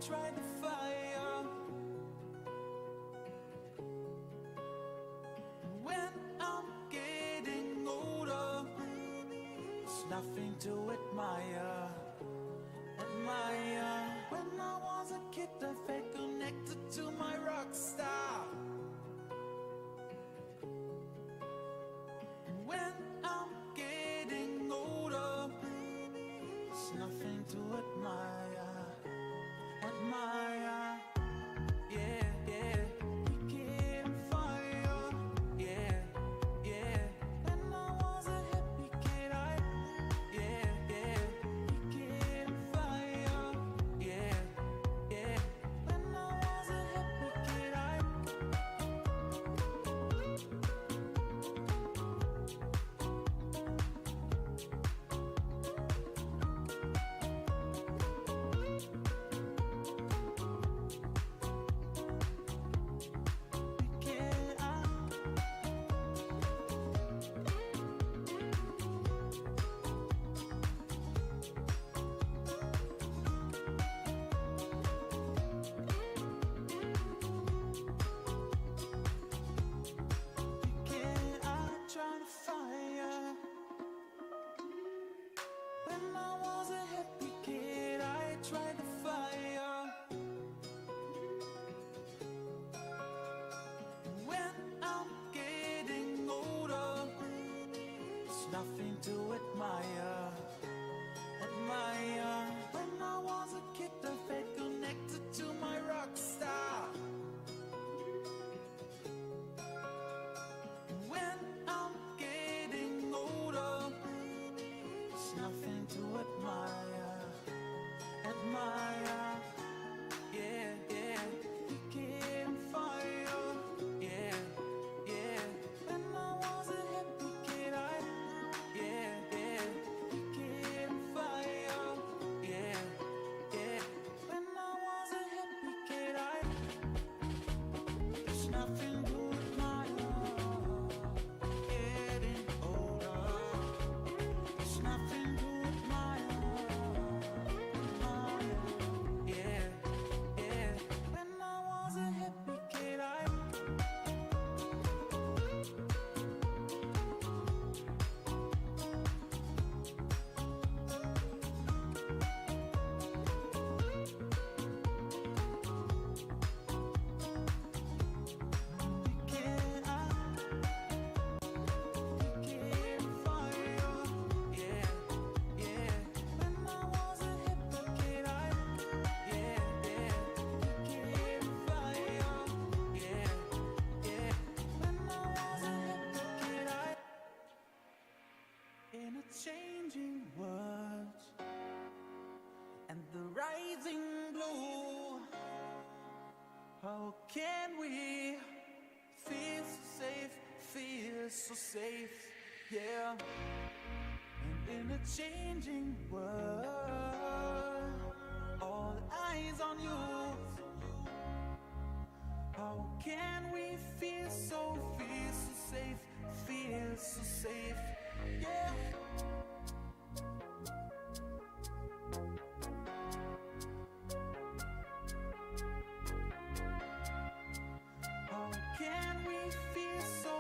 tried the fire. When I'm getting older, there's nothing to admire. When I was a kid, I felt connected to my rock star. When I'm getting older, there's nothing to admire. Yeah, yeah, became fire. Yeah, yeah. When I was a happy kid, yeah, became fire. Yeah, yeah. When I was a happy kid, tried the fire. When I'm getting older, there's nothing to admire. When I was a kid, I felt connected to my rock star. When I'm getting older, there's nothing to admire. Yeah, yeah, became fire. Yeah, yeah. When I was a happy kid, yeah, became fire. Yeah, yeah. When I was a happy kid, there's nothing to admire. Getting older, there's nothing to admire. Yeah, yeah. When I was a happy kid, became fire. Yeah, yeah. When I was a happy kid, yeah, became fire. Yeah, yeah. When I was a happy kid, in a changing world and the rising blue, how can we feel so safe, feel so safe, yeah. And in a changing world, all eyes on you, how can we feel so safe, feel so safe, yeah. How can we feel so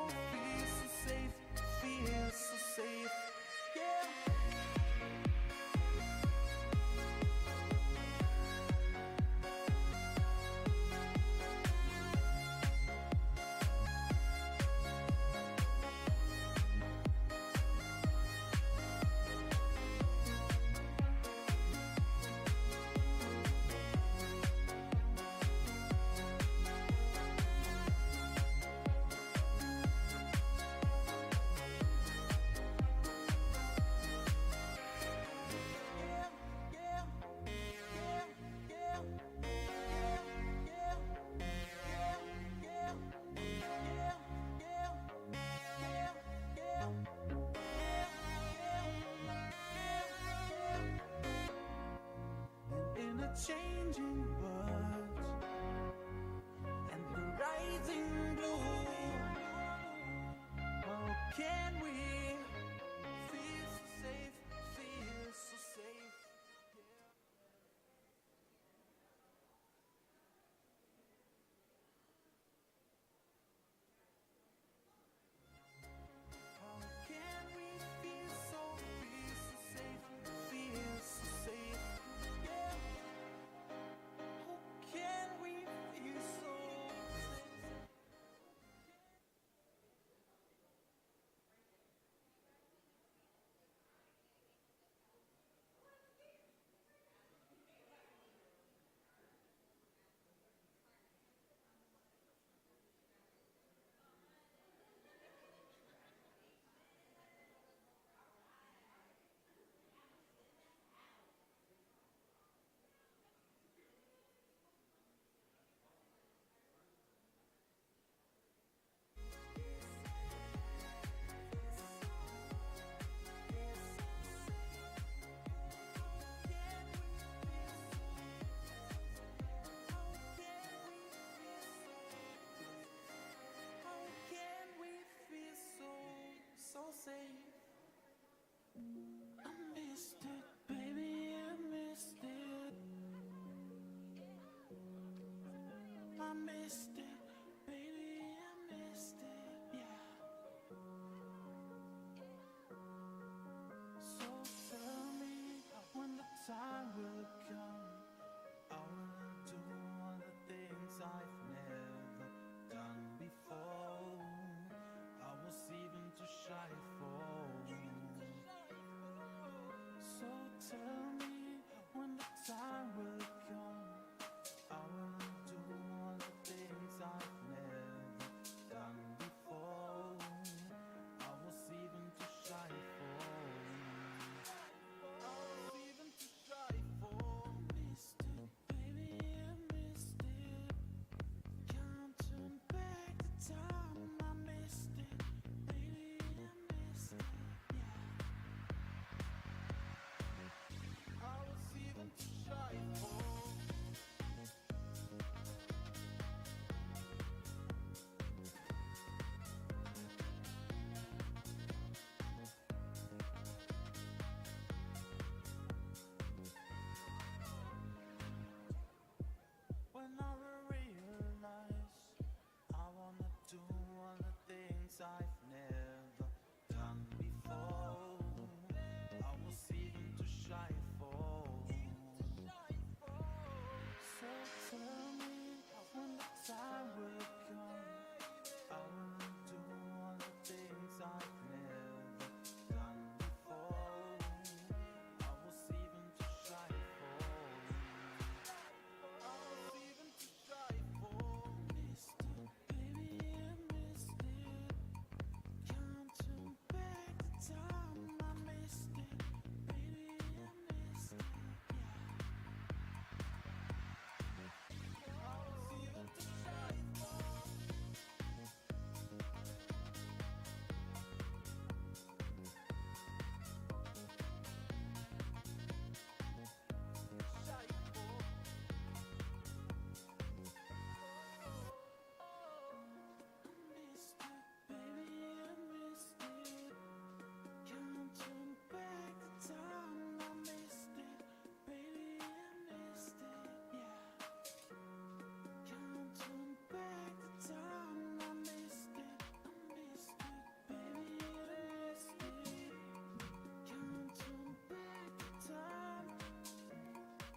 safe, feel so safe, yeah. Changing world and the rising blue, how can we feel so safe, feel so safe, yeah. missed it, baby, I missed it, yeah. So tell me when the time will come, I will do all the things I've never done before. I was even too shy for. So tell me when the time will come, I will do all the things I've never done before. I was even too shy for. I was even too shy for. Missed it, baby, I missed it. Can't turn back the time. I missed it, baby, I missed it, yeah. I was even too shy for. When I realize I wanna do all the things I've never done before, I was even too shy for. So tell me when the time will come, I will do all the things I've never done before. I was even too shy for. I was even too shy for. Missed it, baby, I missed it. Can't turn back the time. I missed it, baby, I missed it, yeah. I was even too shy for. Shy for. Missed it, baby, I missed it. Can't turn back the time. I missed it, baby, I missed it, yeah. Can't turn back the time. I missed it, baby, I missed it. Can't turn back the time.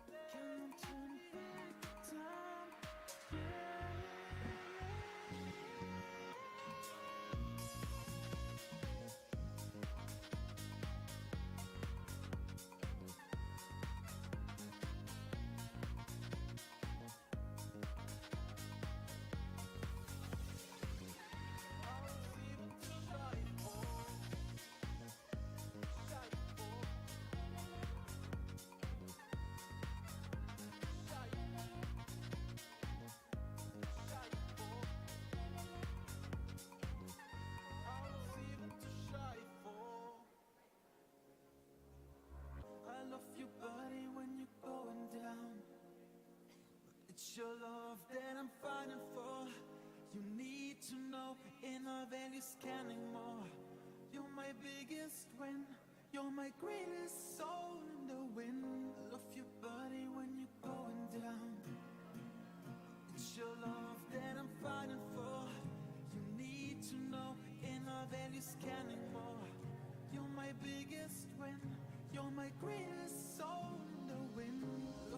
Can't turn back the time, yeah. I was even too shy for. Shy for. Shy. Shy for. I was even too shy for. I love you, buddy, when you're going down. It's your love that I'm fighting for. You need to know inner values scanning more. You're my biggest win. You're my greatest soul in the wind. I love you, buddy, when you're going down. It's your love that I'm fighting for. You need to know inner values scanning more. You're my biggest win. You're my greatest soul in the wind. I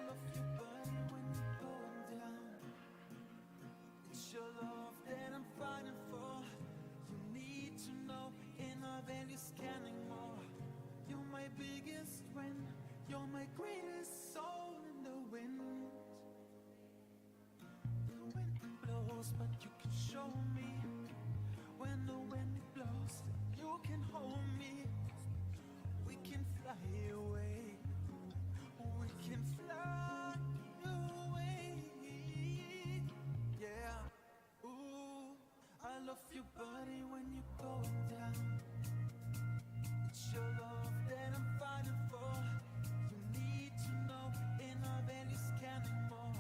love you, buddy, when you're going down. You're my biggest win. You're my greatest soul in the wind. you can hold me. We can fly away. We can fly away. Yeah. Ooh, I love your body when you're going down. It's your love that I'm fighting for. You need to know in our values counting more.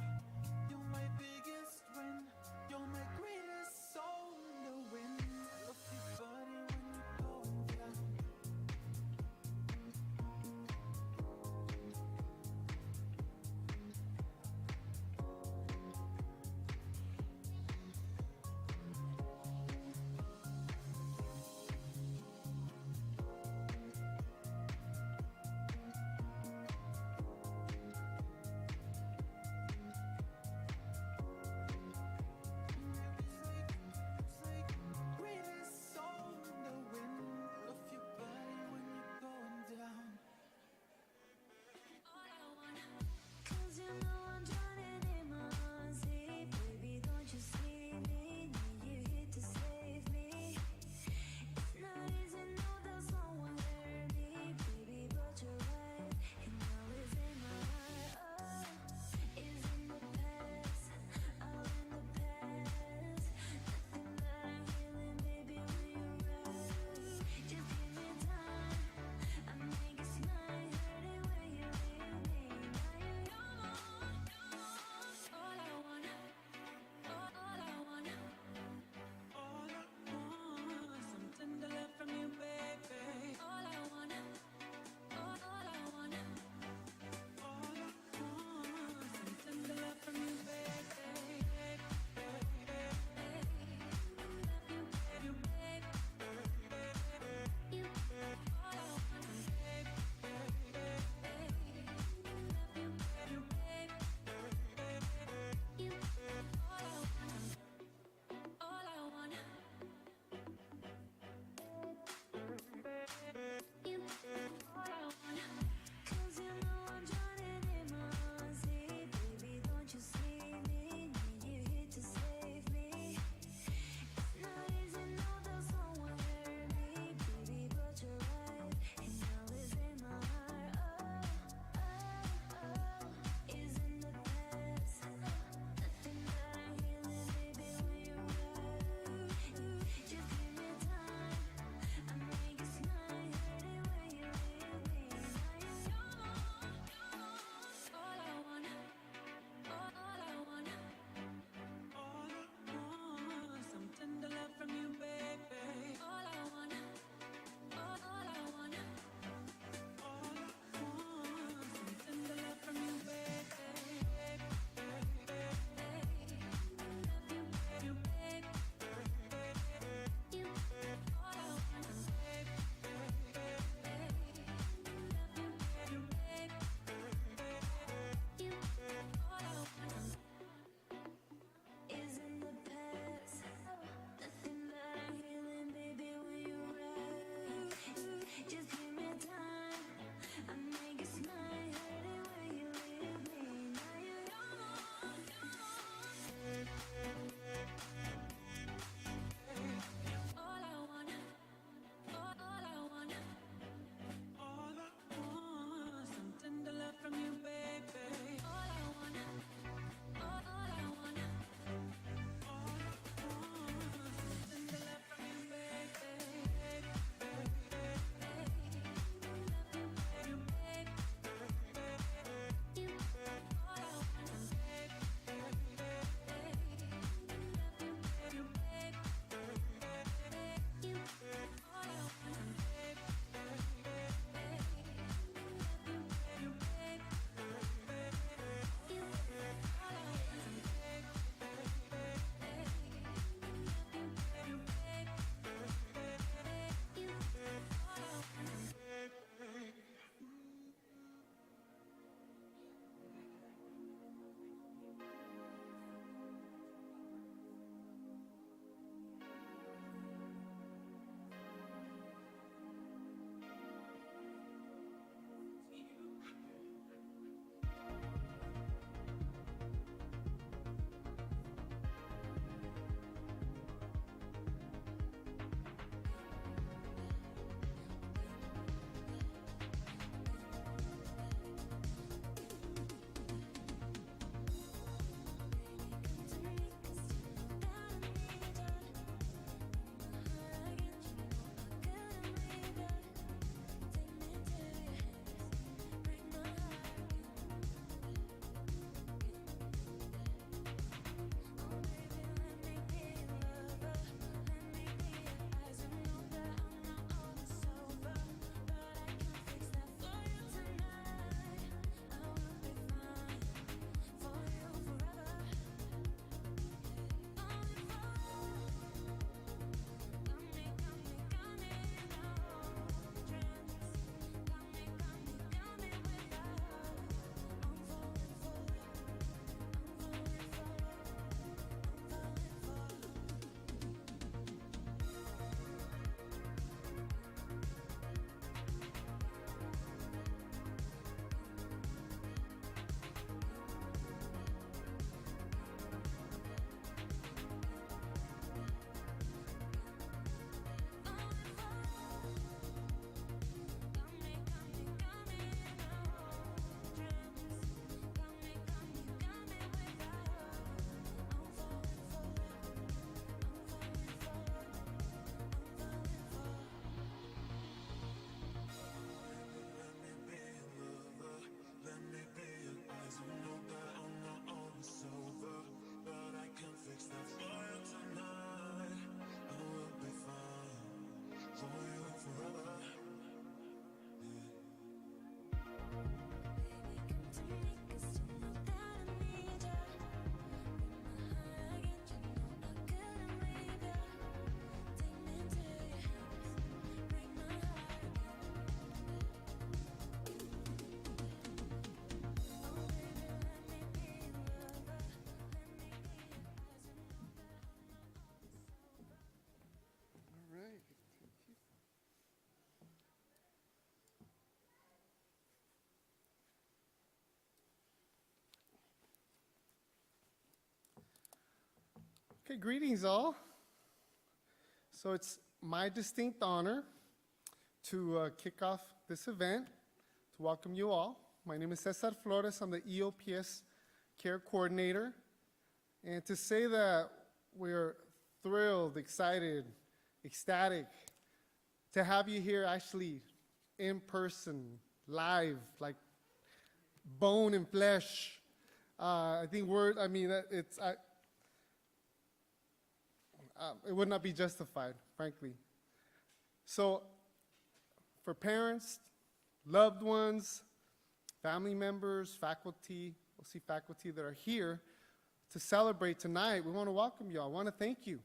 You're my biggest win. You're my greatest soul in the wind. I love your body when you're going down. Okay, greetings all. So it's my distinct honor to kick off this event, to welcome you all. My name is Cesar Flores. I'm the EOPS Care Coordinator. And to say that we're thrilled, excited, ecstatic to have you here actually in person, live, like bone and flesh. It would not be justified, frankly. So for parents, loved ones, family members, faculty, we'll see faculty that are here to celebrate tonight, we want to welcome you all. I want to thank you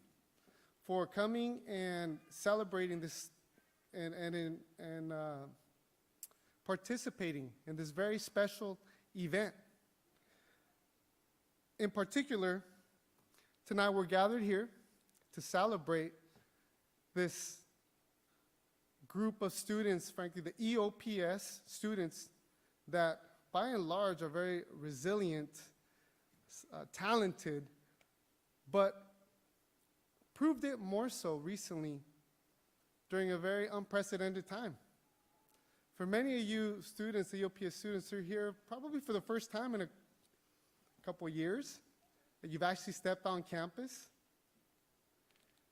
for coming and celebrating this and participating in this very special event. In particular, tonight we're gathered here to celebrate this group of students, frankly, the EOPS students that by and large are very resilient, talented, but proved it more so recently during a very unprecedented time. For many of you students, the EOPS students, are here probably for the first time in a couple of years that you've actually stepped on campus.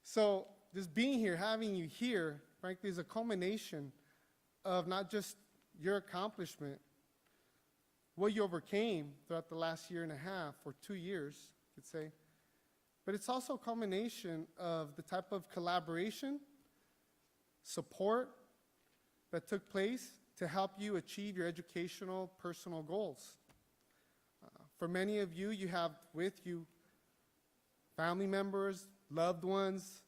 So just being here, having you here, frankly, is a culmination of not just your accomplishment, what you overcame throughout the last year and a half or 2 years, you could say, but it's also a culmination of the type of collaboration, support that took place to help you achieve your educational, personal goals. For many of you, you have with you family members, loved ones,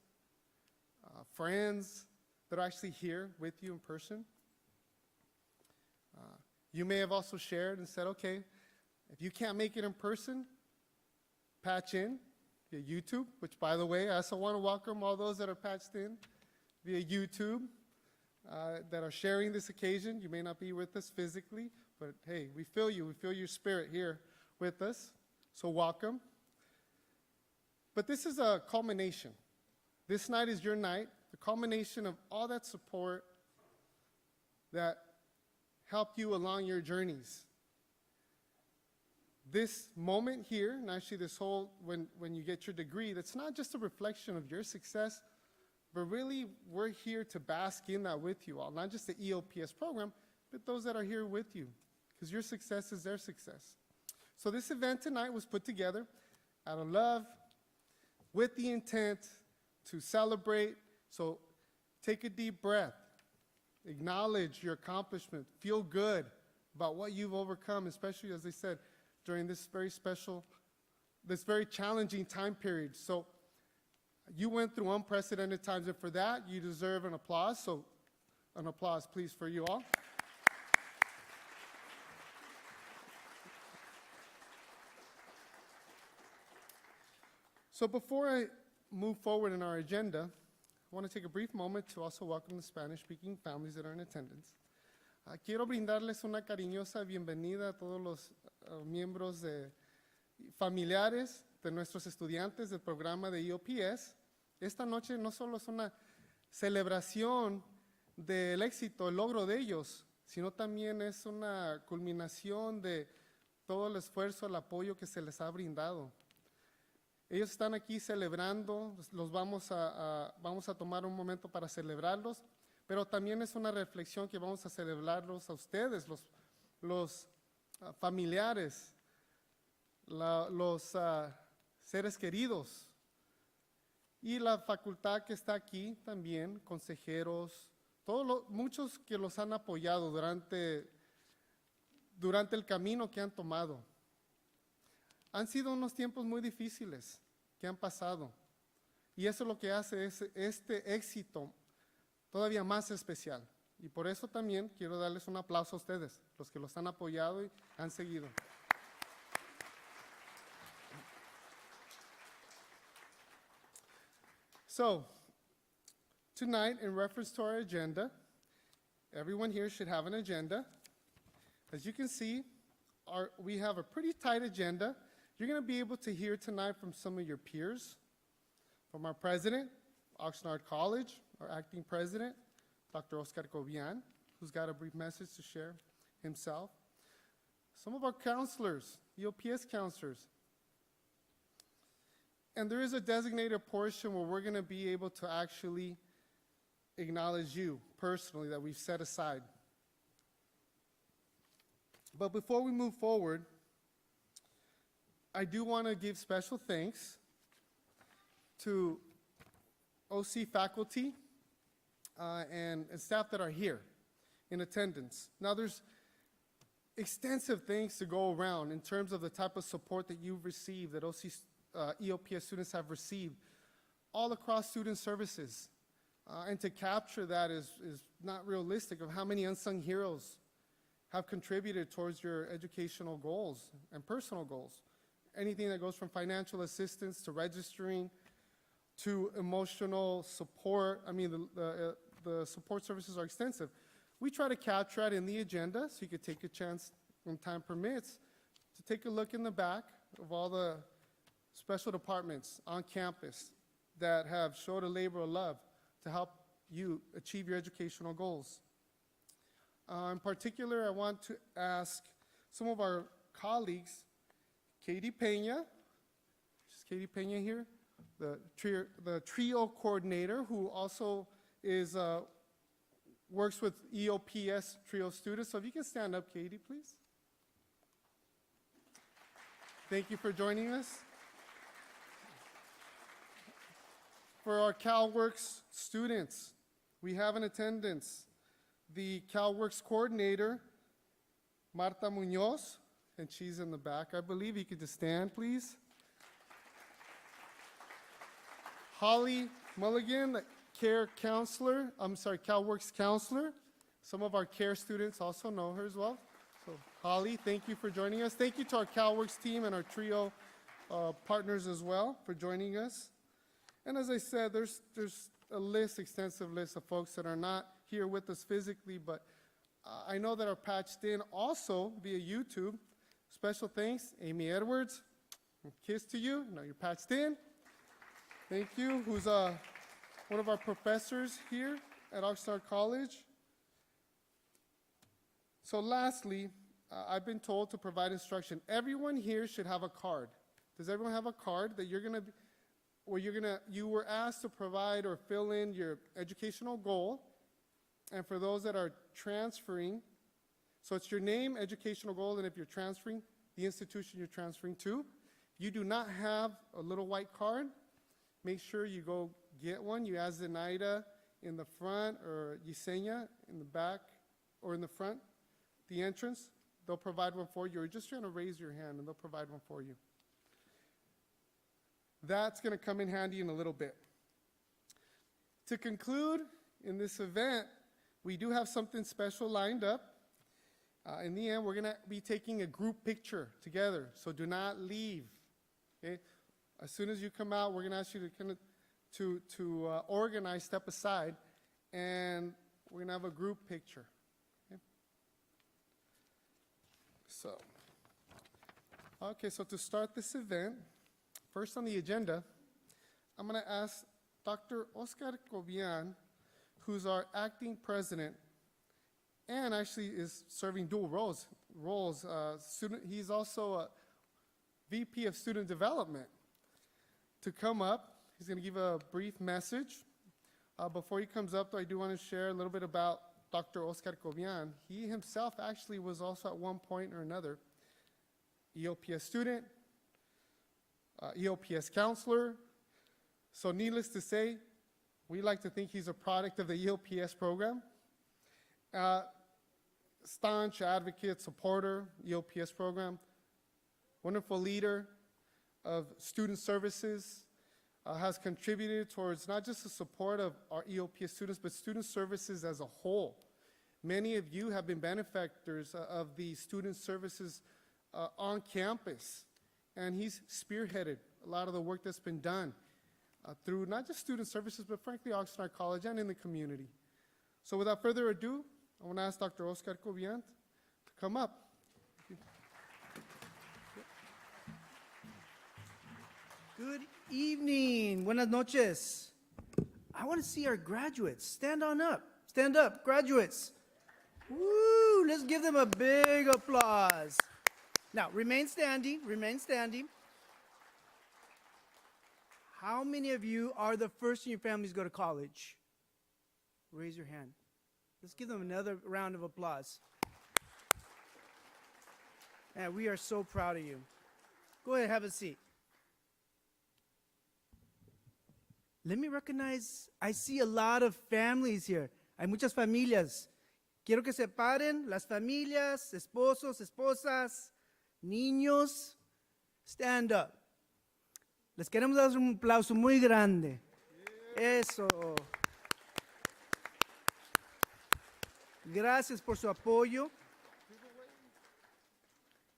friends that are actually here with you in person. You may have also shared and said, okay, if you can't make it in person, patch in via YouTube, which, by the way, I also want to welcome all those that are patched in via YouTube that are sharing this occasion. You may not be with us physically, but hey, we feel you. We feel your spirit here with us, so welcome. But this is a culmination. This night is your night, the culmination of all that support that helped you along your journeys. This moment here, and actually this whole, when you get your degree, that's not just a reflection of your success, but really we're here to bask in that with you all, not just the EOPS program, but those that are here with you, because your success is their success. So this event tonight was put together out of love, with the intent to celebrate. So take a deep breath, acknowledge your accomplishment, feel good about what you've overcome, especially, as I said, during this very special, this very challenging time period. So you went through unprecedented times, and for that, you deserve an applause. So an applause, please, for you all. So before I move forward in our agenda, I want to take a brief moment to also welcome the Spanish-speaking families that are in attendance. Quiero brindarles una cariñosa bienvenida a todos los miembros familiares de nuestros estudiantes del programa de EOPS. Esta noche no solo es una celebración del éxito, el logro de ellos, sino también es una culminación de todo el esfuerzo, el apoyo que se les ha brindado. Ellos están aquí celebrando, los vamos a tomar un momento para celebrarlos, pero también es una reflexión que vamos a celebrarlos a ustedes, los familiares, los seres queridos, y la facultad que está aquí también, consejeros, muchos que los han apoyado durante el camino que han tomado. Han sido unos tiempos muy difíciles que han pasado, y eso es lo que hace este éxito todavía más especial. Y por eso también quiero darles un aplauso a ustedes, los que los han apoyado y han seguido. So, tonight, in reference to our agenda, everyone here should have an agenda. As you can see, we have a pretty tight agenda. You're going to be able to hear tonight from some of your peers, from our president, Oxnard College, our acting president, Dr. Oscar Cobian, who's got a brief message to share himself. Some of our counselors, EOPS counselors. And there is a designated portion where we're going to be able to actually acknowledge you personally that we've set aside. But before we move forward, I do want to give special thanks to OC faculty and staff that are here in attendance. Now, there's extensive things to go around in terms of the type of support that you've received, that OC EOPS students have received all across student services. And to capture that is not realistic of how many unsung heroes have contributed towards your educational goals and personal goals. Anything that goes from financial assistance to registering to emotional support. I mean, the support services are extensive. We try to capture that in the agenda, so you could take a chance when time permits to take a look in the back of all the special departments on campus that have showed a labor of love to help you achieve your educational goals. In particular, I want to ask some of our colleagues, Katie Pena, is Katie Pena here? The trio coordinator, who also is works with EOPS trio students. So if you can stand up, Katie, please. Thank you for joining us. For our CalWorks students, we have in attendance the CalWorks coordinator, Marta Munoz, and she's in the back, I believe. You could just stand, please. Holly Mulligan, the CalWorks counselor. Some of our CARE students also know her as well. So Holly, thank you for joining us. Thank you to our CalWorks team and our trio partners as well for joining us. And as I said, there's a extensive list of folks that are not here with us physically, but I know that are patched in also via YouTube. Special thanks, Amy Edwards. Kiss to you. I know you're patched in. Thank you. Who's one of our professors here at Oxnard College. So lastly, I've been told to provide instruction. Everyone here should have a card. Does everyone have a card that you were asked to provide or fill in your educational goal? And for those that are transferring, so it's your name, educational goal, and if you're transferring, the institution you're transferring to. If you do not have a little white card, make sure you go get one. You ask Zenaida in the front or Yesenia in the back or in the front, the entrance. They'll provide one for you. Or just trying to raise your hand and they'll provide one for you. That's going to come in handy in a little bit. To conclude, in this event, we do have something special lined up. In the end, we're going to be taking a group picture together, so do not leave. Okay? As soon as you come out, we're going to ask you to organize, step aside, and we're going to have a group picture. Okay? So to start this event, first on the agenda, I'm going to ask Dr. Oscar Cobian, who's our acting president, and actually is serving dual roles. He's also a VP of Student Development, to come up. He's going to give a brief message. Before he comes up, though, I do want to share a little bit about Dr. Oscar Cobian. He himself actually was also at one point or another EOPS student, EOPS counselor. So needless to say, we like to think he's a product of the EOPS program. Staunch advocate, supporter, EOPS program, wonderful leader of student services, has contributed towards not just the support of our EOPS students, but student services as a whole. Many of you have been benefactors of the student services on campus, and he's spearheaded a lot of the work that's been done through not just student services, but frankly, Oxnard College and in the community. So without further ado, I want to ask Dr. Oscar Cobian to come up. Good evening. Buenas noches. I want to see our graduates. Stand on up. Stand up, graduates. Woo! Let's give them a big applause. Now, remain standing. Remain standing. How many of you are the first in your families to go to college? Raise your hand. Let's give them another round of applause. And we are so proud of you. Go ahead, have a seat. Let me recognize, I see a lot of families here. Hay muchas familias. Quiero que se paren las familias, esposos, esposas, niños. Stand up. Les queremos dar un aplauso muy grande. Eso. Gracias por su apoyo.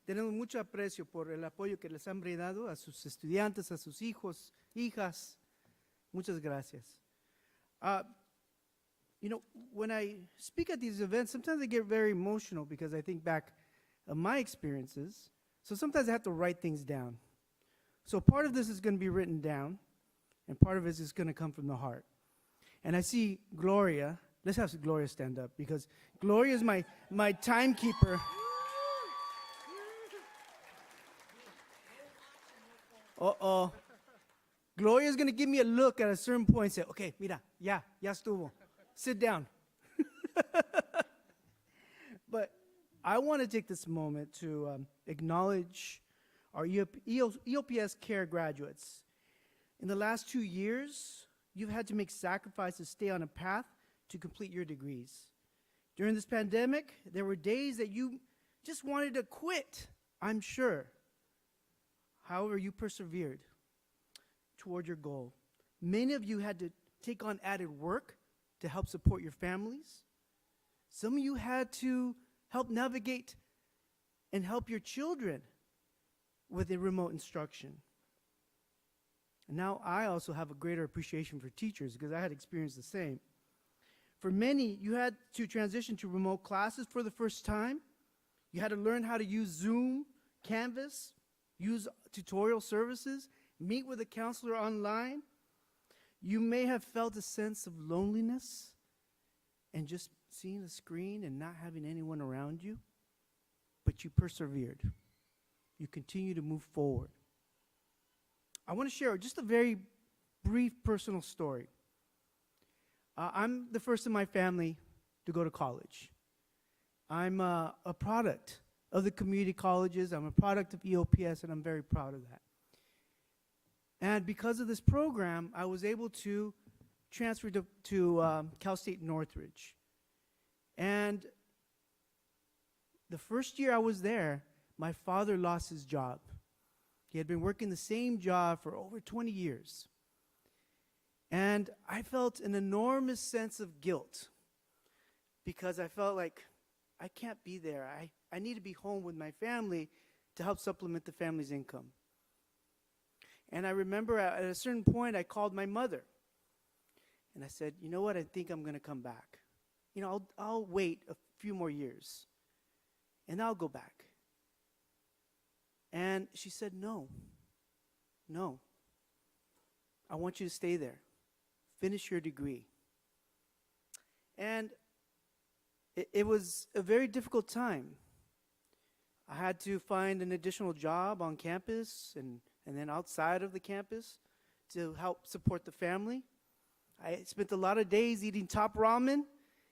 Tenemos mucho aprecio por el apoyo que les han brindado a sus estudiantes, a sus hijos, hijas. Muchas gracias. You know, when I speak at these events, sometimes I get very emotional because I think back of my experiences. So sometimes I have to write things down. So part of this is going to be written down, and part of it is going to come from the heart. And I see Gloria. Let's have Gloria stand up because Gloria is my timekeeper. Uh-oh. Gloria is going to give me a look at a certain point and say, okay, mira, ya estuvo. Sit down. But I want to take this moment to acknowledge our EOPS Care graduates. In the last 2 years, you've had to make sacrifices to stay on a path to complete your degrees. During this pandemic, there were days that you just wanted to quit, I'm sure. However, you persevered toward your goal. Many of you had to take on added work to help support your families. Some of you had to help navigate and help your children with a remote instruction. And now I also have a greater appreciation for teachers because I had experienced the same. For many, you had to transition to remote classes for the first time. You had to learn how to use Zoom, Canvas, use tutorial services, meet with a counselor online. You may have felt a sense of loneliness and just seeing the screen and not having anyone around you, but you persevered. You continue to move forward. I want to share just a very brief personal story. I'm the first in my family to go to college. I'm a product of the community colleges. I'm a product of EOPS, and I'm very proud of that. And because of this program, I was able to transfer to Cal State Northridge. And the first year I was there, my father lost his job. He had been working the same job for over 20 years. And I felt an enormous sense of guilt because I felt like I can't be there. I need to be home with my family to help supplement the family's income. And I remember at a certain point, I called my mother. And I said, you know what, I think I'm going to come back. You know, I'll wait a few more years, and I'll go back. And she said, no. I want you to stay there. Finish your degree. And it was a very difficult time. I had to find an additional job on campus and then outside of the campus to help support the family. I spent a lot of days eating top ramen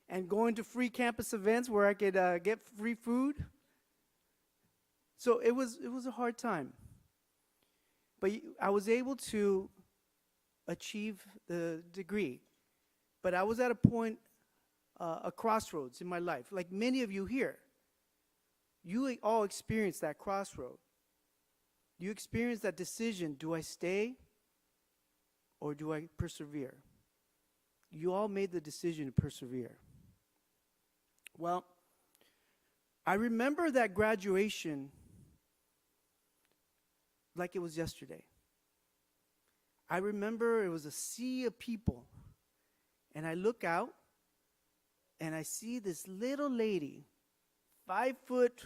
and going to free campus events where I could get free food. So it was a hard time. But I was able to achieve the degree. But I was at a point, a crossroads in my life. Like many of you here, you all experienced that crossroad. You experienced that decision, do I stay or do I persevere? You all made the decision to persevere. Well, I remember that graduation like it was yesterday. I remember it was a sea of people, and I look out, and I see this little lady, 5'1",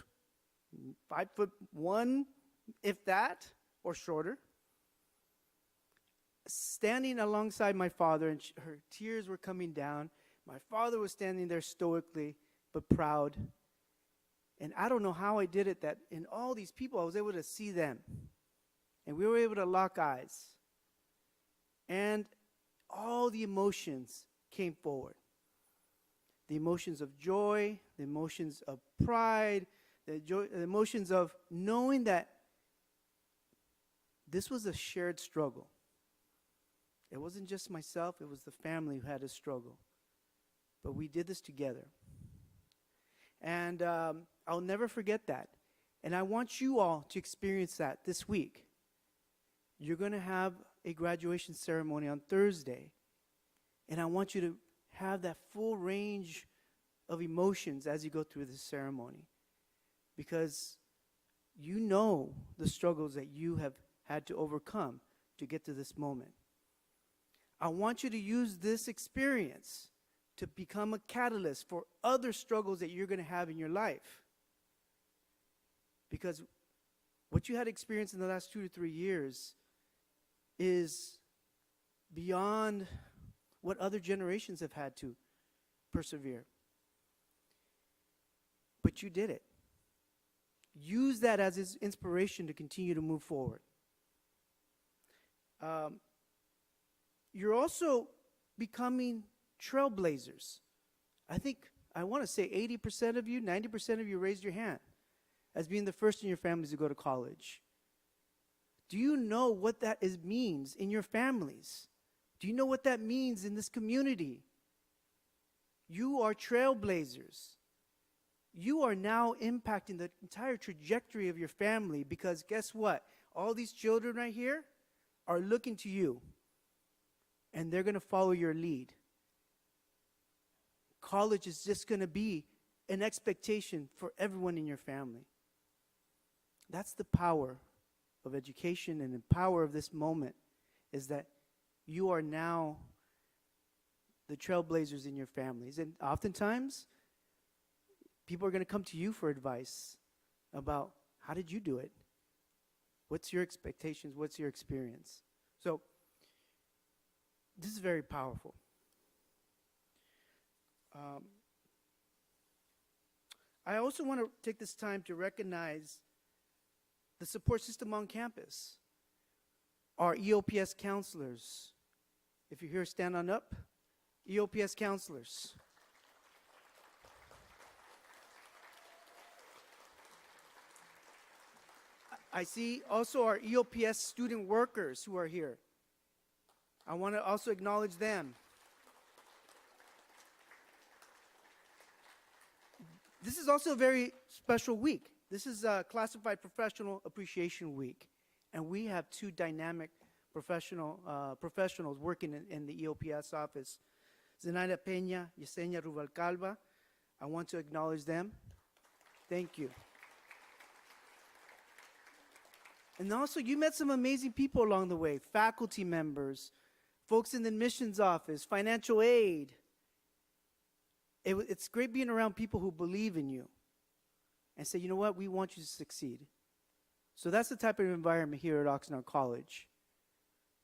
if that, or shorter. standing alongside my father, and her tears were coming down. My father was standing there stoically but proud. And I don't know how I did it, that in all these people, I was able to see them. And we were able to lock eyes. And all the emotions came forward. The emotions of joy, the emotions of pride, the emotions of knowing that this was a shared struggle. It wasn't just myself, it was the family who had a struggle. But we did this together. And I'll never forget that. And I want you all to experience that this week. You're going to have a graduation ceremony on Thursday. And I want you to have that full range of emotions as you go through this ceremony. Because you know the struggles that you have had to overcome to get to this moment. I want you to use this experience to become a catalyst for other struggles that you're going to have in your life. Because what you had experienced in the last 2 to 3 years is beyond what other generations have had to persevere. But you did it. Use that as his inspiration to continue to move forward. You're also becoming trailblazers. I want to say 80% of you, 90% of you raised your hand as being the first in your families to go to college. Do you know what that means in your families? Do you know what that means in this community? You are trailblazers. You are now impacting the entire trajectory of your family, because guess what? All these children right here are looking to you, and they're going to follow your lead. College is just going to be an expectation for everyone in your family. That's the power of education, and the power of this moment is that you are now the trailblazers in your families. And oftentimes, people are going to come to you for advice about how did you do it? What's your expectations? What's your experience? So, this is very powerful. I also want to take this time to recognize the support system on campus. Our EOPS counselors. If you're here, stand on up. EOPS counselors. I see also our EOPS student workers who are here. I want to also acknowledge them. This is also a very special week. This is a Classified Professional Appreciation Week. And we have 2 dynamic professionals working in the EOPS office. Zenaida Peña, Yesenia Rubalcalva. I want to acknowledge them. Thank you. And also, you met some amazing people along the way. Faculty members, folks in the admissions office, financial aid. It's great being around people who believe in you and say, you know what, we want you to succeed. So that's the type of environment here at Oxnard College.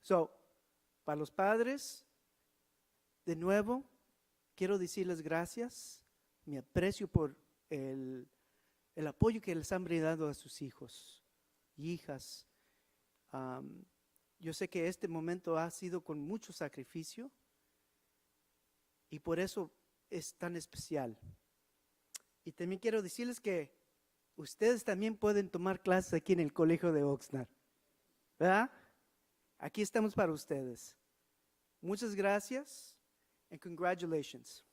So, para los padres, de nuevo, quiero decirles gracias, mi aprecio por el apoyo que les han brindado a sus hijos y hijas. Yo sé que este momento ha sido con mucho sacrificio y por eso es tan especial. Y también quiero decirles que ustedes también pueden tomar clases aquí en el Colegio de Oxnard, ¿verdad? Aquí estamos para ustedes. Muchas gracias and congratulations.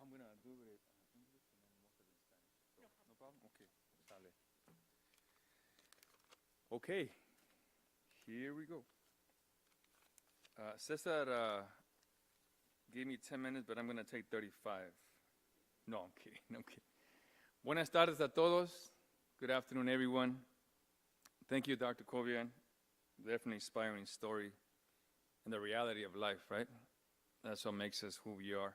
I'm going to do it in English and then most of it in Spanish. So, no problem? Okay, sale. Okay, here we go. Cesar gave me 10 minutes, but I'm going to take 35. No, I'm kidding. No, I'm kidding. Buenas tardes a todos. Good afternoon, everyone. Thank you, Dr. Kovian. Definitely inspiring story and the reality of life, right? That's what makes us who we are.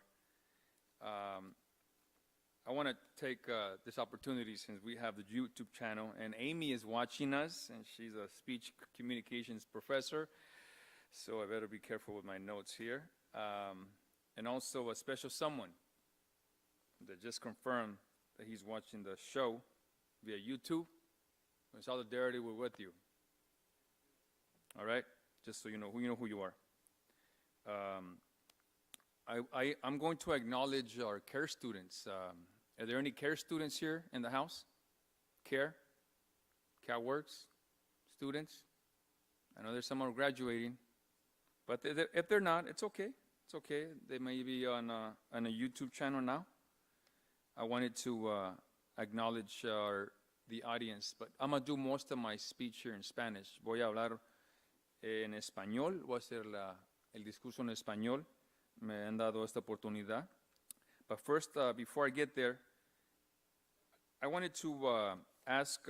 I want to take this opportunity since we have the YouTube channel, and Amy is watching us, and she's a speech communications professor, so I better be careful with my notes here. And also a special someone that just confirmed that he's watching the show via YouTube. In solidarity, we're with you. All right? Just so you know who you are. I'm going to acknowledge our CARE students. Are there any CARE students here in the house? CARE? CalWorks students? I know there's some are graduating. But if they're not, it's okay. It's okay. They may be on a YouTube channel now. I wanted to acknowledge the audience, but I'm going to do most of my speech here in Spanish. Voy a hablar en español. Voy a hacer el discurso en español. Me han dado esta oportunidad. But first, before I get there, I wanted to ask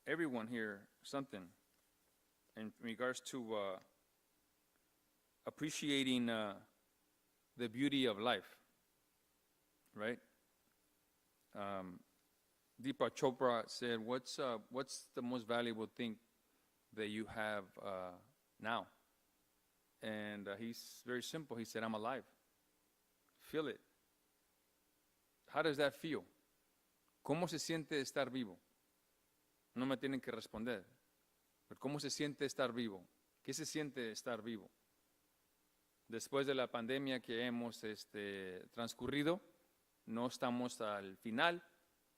everyone here something in regards to appreciating the beauty of life, right? Deepak Chopra said, what's the most valuable thing that you have now? And he's very simple. He said, I'm alive. Feel it. How does that feel? ¿Cómo se siente estar vivo? No me tienen que responder. Pero ¿cómo se siente estar vivo? ¿Qué se siente estar vivo? Después de la pandemia que hemos transcurrido, no estamos al final,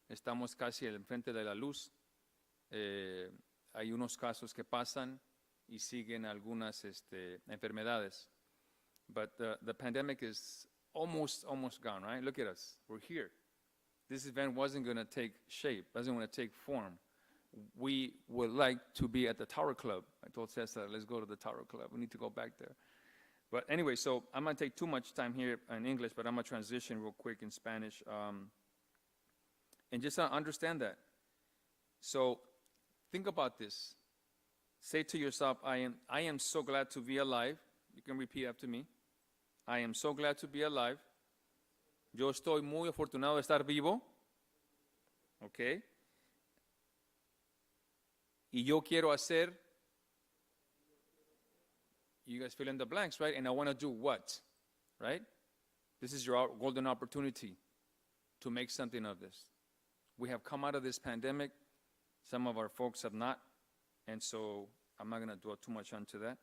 estamos casi al frente de la luz. Hay unos casos que pasan y siguen algunas enfermedades. But the pandemic is almost gone, right? Look at us. We're here. This event wasn't going to take shape, wasn't going to take form. We would like to be at the Tower Club. I told Cesar, let's go to the Tower Club. We need to go back there. But anyway, so I'm going to take too much time here in English, but I'm going to transition real quick in Spanish. And just understand that. So think about this. Say to yourself, I am so glad to be alive. You can repeat after me. I am so glad to be alive. Yo estoy muy afortunado de estar vivo. Okay. Y yo quiero hacer. You guys fill in the blanks, right? And I want to do what? Right? This is your golden opportunity to make something of this. We have come out of this pandemic. Some of our folks have not. And so I'm not going to dwell too much onto that.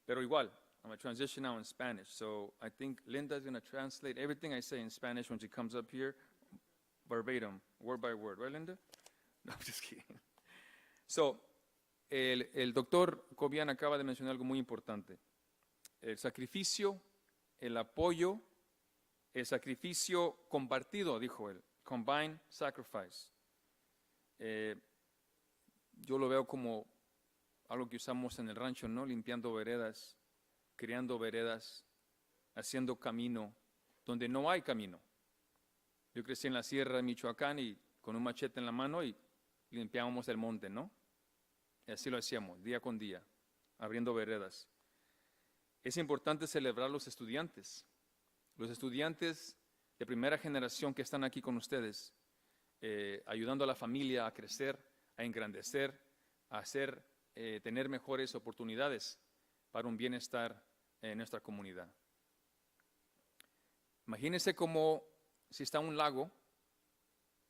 Pero igual, I'm going to transition now in Spanish. So I think Linda's going to translate everything I say in Spanish when she comes up here, verbatim, word by word. Right, Linda? No, I'm just kidding. So, el doctor Kovian acaba de mencionar algo muy importante. El sacrificio, el apoyo, el sacrificio compartido, dijo él. Combined sacrifice. Yo lo veo como algo que usamos en el rancho, ¿no? Limpiando veredas, creando veredas, haciendo camino donde no hay camino. Yo crecí en la sierra de Michoacán y con un machete en la mano y limpiábamos el monte, ¿no? Y así lo hacíamos, día con día, abriendo veredas. Es importante celebrar los estudiantes de primera generación que están aquí con ustedes, ayudando a la familia a crecer, a engrandecer, a tener mejores oportunidades para un bienestar en nuestra comunidad. Imagínense como si está un lago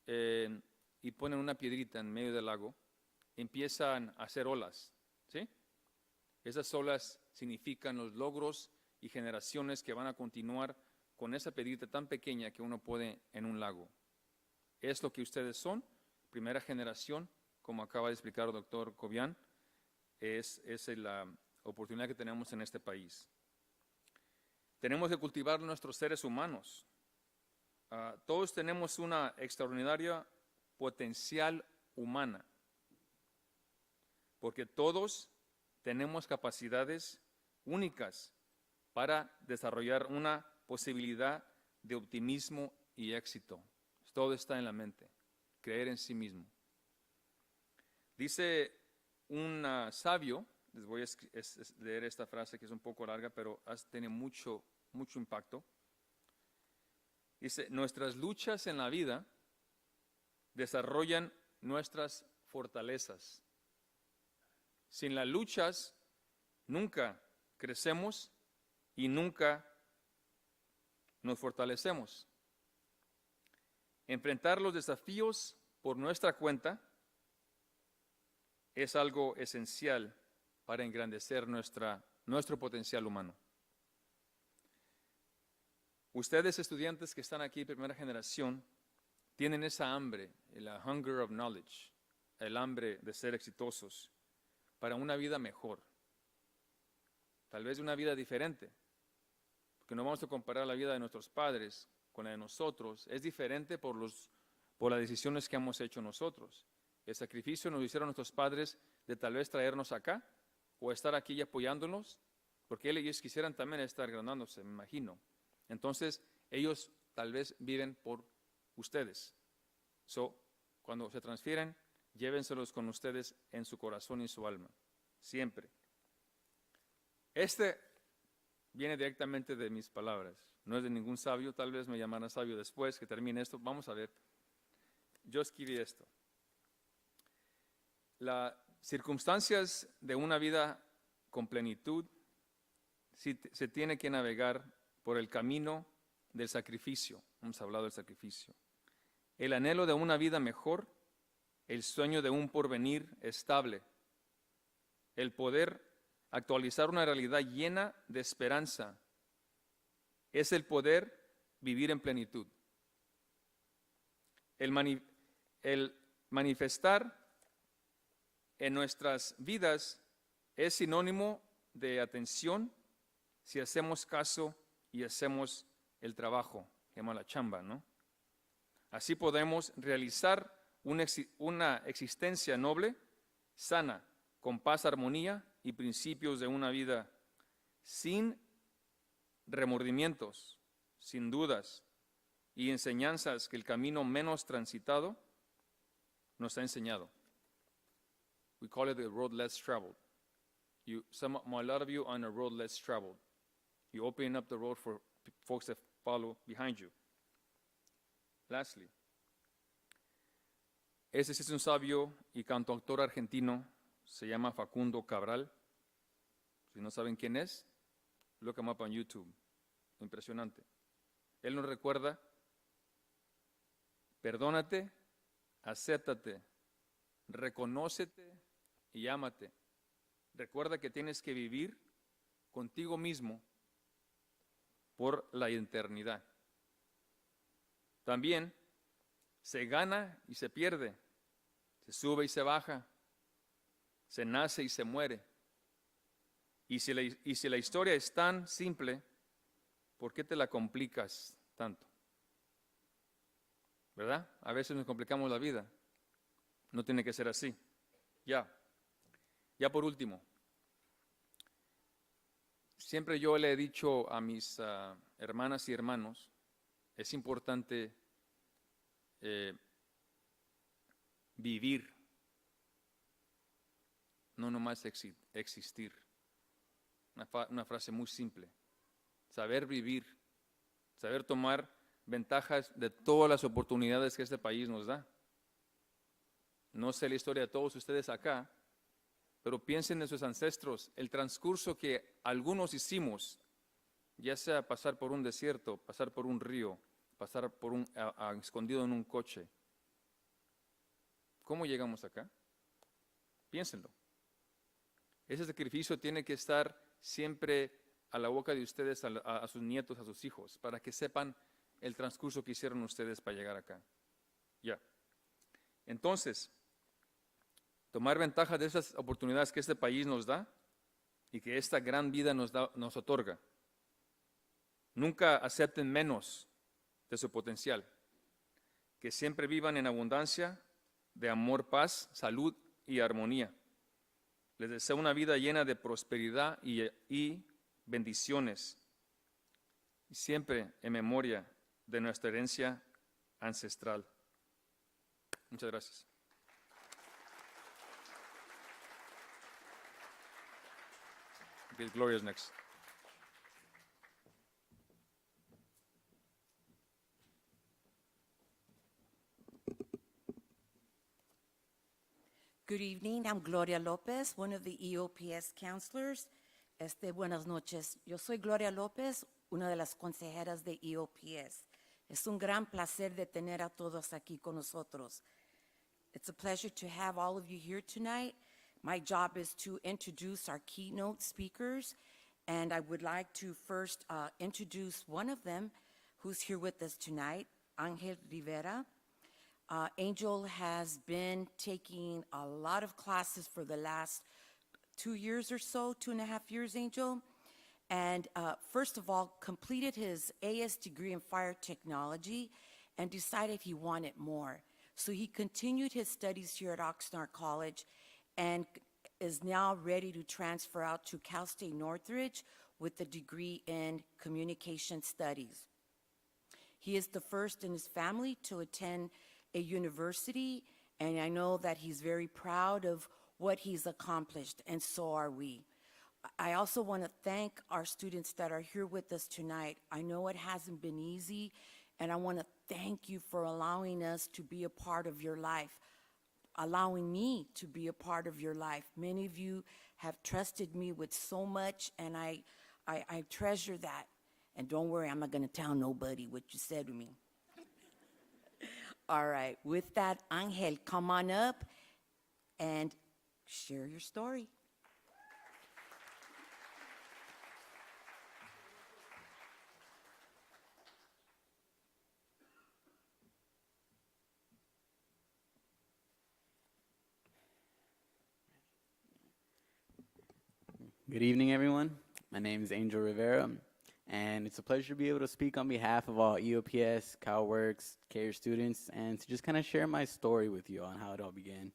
y ponen una piedrita en medio del lago, empiezan a hacer olas, ¿sí? Esas olas significan los logros y generaciones que van a continuar con esa piedrita tan pequeña que uno puede en un lago. Es lo que ustedes son, primera generación, como acaba de explicar el doctor Kovian, es la oportunidad que tenemos en este país. Tenemos que cultivar nuestros seres humanos. Todos tenemos una extraordinaria potencial humana, porque todos tenemos capacidades únicas para desarrollar una posibilidad de optimismo y éxito. Todo está en la mente, creer en sí mismo. Dice un sabio, les voy a leer esta frase que es un poco larga, pero tiene mucho impacto. Dice, nuestras luchas en la vida desarrollan nuestras fortalezas. Sin las luchas, nunca crecemos y nunca nos fortalecemos. Enfrentar los desafíos por nuestra cuenta es algo esencial para engrandecer nuestro potencial humano. Ustedes, estudiantes que están aquí, primera generación, tienen esa hambre, la hunger of knowledge, el hambre de ser exitosos para una vida mejor, tal vez una vida diferente, porque no vamos a comparar la vida de nuestros padres con la de nosotros, es diferente por las decisiones que hemos hecho nosotros. El sacrificio nos hicieron nuestros padres de tal vez traernos acá o estar aquí y apoyándonos, porque ellos quisieran también estar graduándose, me imagino. Entonces, ellos tal vez viven por ustedes. Cuando se transfieren, llévenselos con ustedes en su corazón y su alma, siempre. Este viene directamente de mis palabras, no es de ningún sabio, tal vez me llamarán sabio después que termine esto. Vamos a ver, yo escribí esto. Las circunstancias de una vida con plenitud se tiene que navegar por el camino del sacrificio. Hemos hablado del sacrificio. El anhelo de una vida mejor, el sueño de un porvenir estable, el poder actualizar una realidad llena de esperanza, es el poder vivir en plenitud. El manifestar en nuestras vidas es sinónimo de atención si hacemos caso y hacemos el trabajo, que llama la chamba, ¿no? Así podemos realizar una existencia noble, sana, con paz, armonía y principios de una vida sin remordimientos, sin dudas y enseñanzas que el camino menos transitado nos ha enseñado. We call it the road less traveled. A lot of you are on a road less traveled. You open up the road for folks that follow behind you. Lastly, ese es un sabio y cantautor argentino, se llama Facundo Cabral. Si no saben quién es, look him up on YouTube. Impresionante. Él nos recuerda, perdónate, acéptate, reconócete y ámate. Recuerda que tienes que vivir contigo mismo por la eternidad. También se gana y se pierde, se sube y se baja, se nace y se muere. Y si la historia es tan simple, ¿por qué te la complicas tanto? ¿Verdad? A veces nos complicamos la vida. No tiene que ser así. Ya por último, siempre yo le he dicho a mis hermanas y hermanos, es importante vivir, no nomás existir. Una frase muy simple. Saber vivir, saber tomar ventajas de todas las oportunidades que este país nos da. No sé la historia de todos ustedes acá, pero piensen en sus ancestros, el transcurso que algunos hicimos, ya sea pasar por un desierto, pasar por un río, pasar por escondido en un coche. ¿Cómo llegamos acá? Piénsenlo. Ese sacrificio tiene que estar siempre a la boca de ustedes, a sus nietos, a sus hijos, para que sepan el transcurso que hicieron ustedes para llegar acá. Ya. Entonces, tomar ventaja de esas oportunidades que este país nos da y que esta gran vida nos otorga. Nunca acepten menos de su potencial. Que siempre vivan en abundancia de amor, paz, salud y armonía. Les deseo una vida llena de prosperidad y bendiciones y siempre en memoria de nuestra herencia ancestral. Muchas gracias. Okay, Gloria's next. Good evening, I'm Gloria Lopez, one of the EOPS counselors. Buenas noches. Yo soy Gloria Lopez, una de las consejeras de EOPS. Es un gran placer de tener a todos aquí con nosotros. It's a pleasure to have all of you here tonight. My job is to introduce our keynote speakers, and I would like to first introduce one of them who's here with us tonight, Angel Rivera. Angel has been taking a lot of classes for the last 2 years or so, 2.5 years, Angel. And first of all, completed his AS degree in fire technology and decided he wanted more. So he continued his studies here at Oxnard College and is now ready to transfer out to Cal State Northridge with a degree in communication studies. He is the first in his family to attend a university, and I know that he's very proud of what he's accomplished, and so are we. I also want to thank our students that are here with us tonight. I know it hasn't been easy, and I want to thank you for allowing us to be a part of your life, allowing me to be a part of your life. Many of you have trusted me with so much, and I treasure that. And don't worry, I'm not going to tell nobody what you said to me. All right, with that, Angel, come on up and share your story. Good evening, everyone. My name is Angel Rivera, and it's a pleasure to be able to speak on behalf of all EOPS, CalWorks, CARE students, and to just kind of share my story with you on how it all began.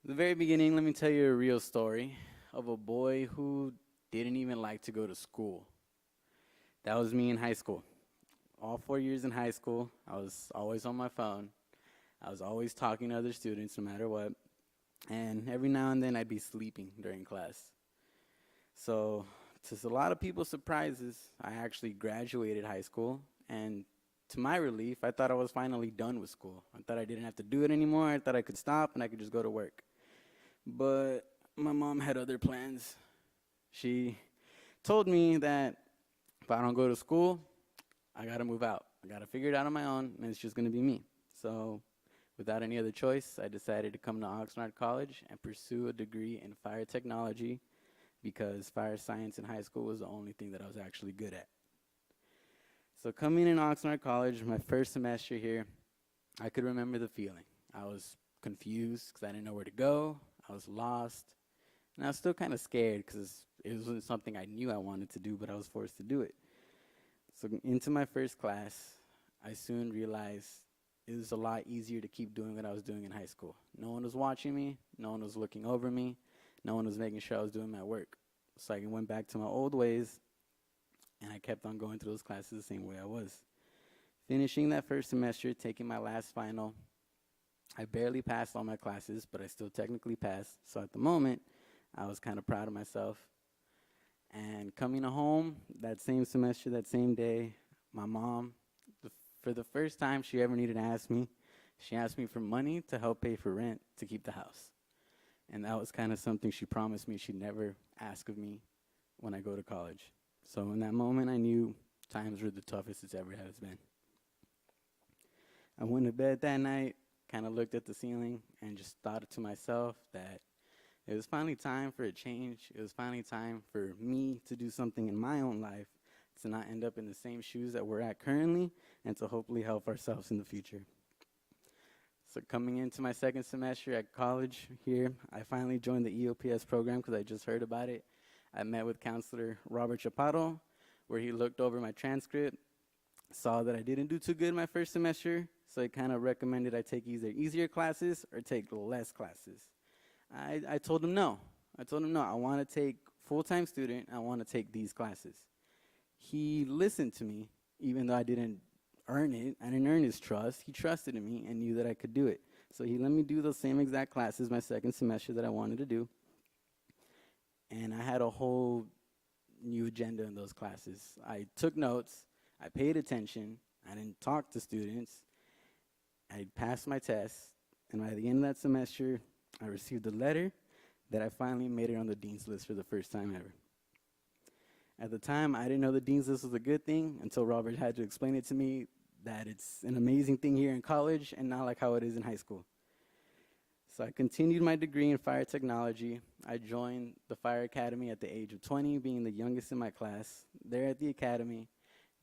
At the very beginning, let me tell you a real story of a boy who didn't even like to go to school. That was me in high school. All 4 years in high school, I was always on my phone. I was always talking to other students no matter what, and every now and then I'd be sleeping during class. So, to a lot of people's surprises, I actually graduated high school, and to my relief, I thought I was finally done with school. I thought I didn't have to do it anymore. I thought I could stop and I could just go to work. But my mom had other plans. She told me that if I don't go to school, I gotta move out. I gotta figure it out on my own, and it's just gonna be me. So, without any other choice, I decided to come to Oxnard College and pursue a degree in fire technology, because fire science in high school was the only thing that I was actually good at. So coming in Oxnard College, my first semester here, I could remember the feeling. I was confused because I didn't know where to go. I was lost. And I was still kind of scared because it wasn't something I knew I wanted to do, but I was forced to do it. So into my first class, I soon realized it was a lot easier to keep doing what I was doing in high school. No one was watching me. No one was looking over me. No one was making sure I was doing my work. So I went back to my old ways, and I kept on going through those classes the same way I was. Finishing that first semester, taking my last final, I barely passed all my classes, but I still technically passed. So at the moment, I was kind of proud of myself. And coming home that same semester, that same day, my mom, for the first time she ever needed to ask me, she asked me for money to help pay for rent to keep the house. And that was kind of something she promised me she'd never ask of me when I go to college. So in that moment, I knew times were the toughest it's ever has been. I went to bed that night, kind of looked at the ceiling, and just thought to myself that it was finally time for a change. It was finally time for me to do something in my own life, to not end up in the same shoes that we're at currently, and to hopefully help ourselves in the future. So coming into my second semester at college here, I finally joined the EOPS program because I just heard about it. I met with Counselor Robert Chaparro, where he looked over my transcript, saw that I didn't do too good my first semester, so he kind of recommended I take either easier classes or take less classes. I told him no. I want to take full-time student. I want to take these classes. He listened to me, even though I didn't earn it. I didn't earn his trust. He trusted in me and knew that I could do it. So he let me do those same exact classes my second semester that I wanted to do. And I had a whole new agenda in those classes. I took notes. I paid attention. I didn't talk to students. I passed my tests. And by the end of that semester, I received a letter that I finally made it on the dean's list for the first time ever. At the time, I didn't know the dean's list was a good thing until Robert had to explain it to me that it's an amazing thing here in college and not like how it is in high school. So I continued my degree in fire technology. I joined the fire academy at the age of 20, being the youngest in my class. There at the academy,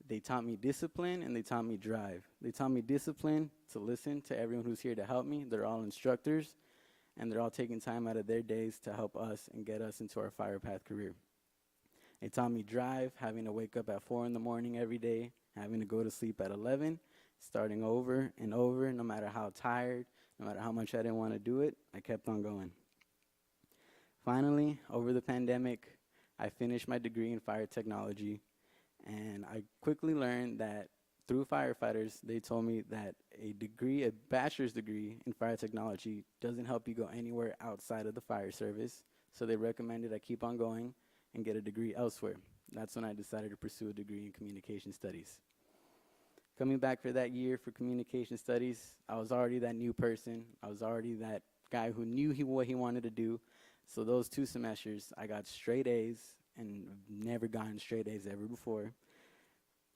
they taught me discipline and they taught me drive. They taught me discipline to listen to everyone who's here to help me. They're all instructors, and they're all taking time out of their days to help us and get us into our fire path career. They taught me drive, having to wake up at 4 in the morning every day, having to go to sleep at 11, starting over and over, no matter how tired, no matter how much I didn't want to do it, I kept on going. Finally, over the pandemic, I finished my degree in fire technology, and I quickly learned that through firefighters, they told me that a bachelor's degree in fire technology doesn't help you go anywhere outside of the fire service, so they recommended I keep on going and get a degree elsewhere. That's when I decided to pursue a degree in communication studies. Coming back for that year for communication studies, I was already that new person. I was already that guy who knew what he wanted to do. So those 2 semesters, I got straight A's, and never gotten straight A's ever before.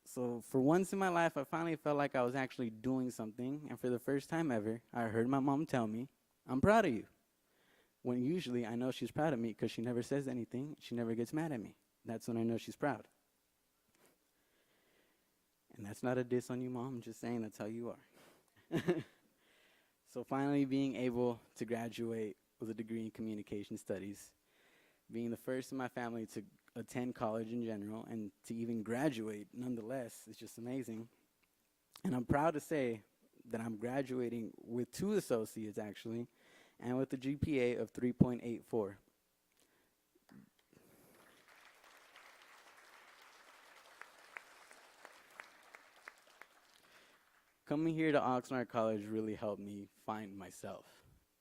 So for once in my life, I finally felt like I was actually doing something. And for the first time ever, I heard my mom tell me, "I'm proud of you." When usually I know she's proud of me because she never says anything. She never gets mad at me. That's when I know she's proud. And that's not a diss on you, Mom. I'm just saying that's how you are. So finally being able to graduate with a degree in communication studies, being the first in my family to attend college in general and to even graduate nonetheless is just amazing. And I'm proud to say that I'm graduating with 2 associates actually, and with a GPA of 3.84. Coming here to Oxnard College really helped me find myself.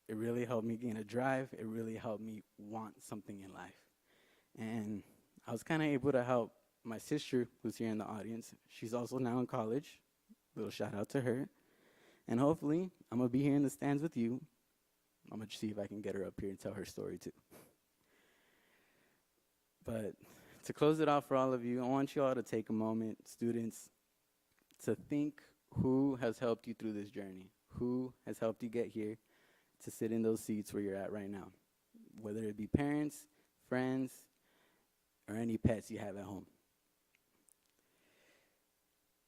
It really helped me gain a drive. It really helped me want something in life. And I was kind of able to help my sister, who's here in the audience. She's also now in college. Little shout out to her. And hopefully, I'm going to be here in the stands with you. I'm going to see if I can get her up here and tell her story too. But to close it off for all of you, I want you all to take a moment, students, to think who has helped you through this journey, who has helped you get here to sit in those seats where you're at right now, whether it be parents, friends, or any pets you have at home.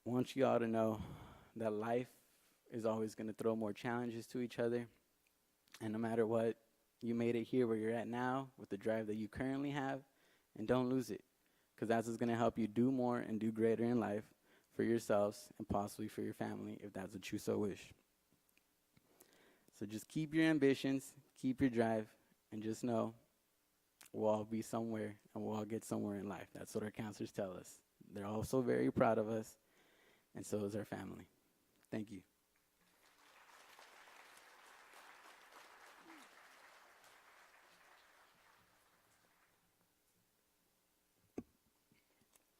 I want you all to know that life is always going to throw more challenges to each other, and no matter what, you made it here where you're at now with the drive that you currently have, and don't lose it, because that's what's going to help you do more and do greater in life for yourselves and possibly for your family if that's what you so wish. So just keep your ambitions, keep your drive, and just know we'll all be somewhere and we'll all get somewhere in life. That's what our counselors tell us. They're also very proud of us, and so is our family. Thank you.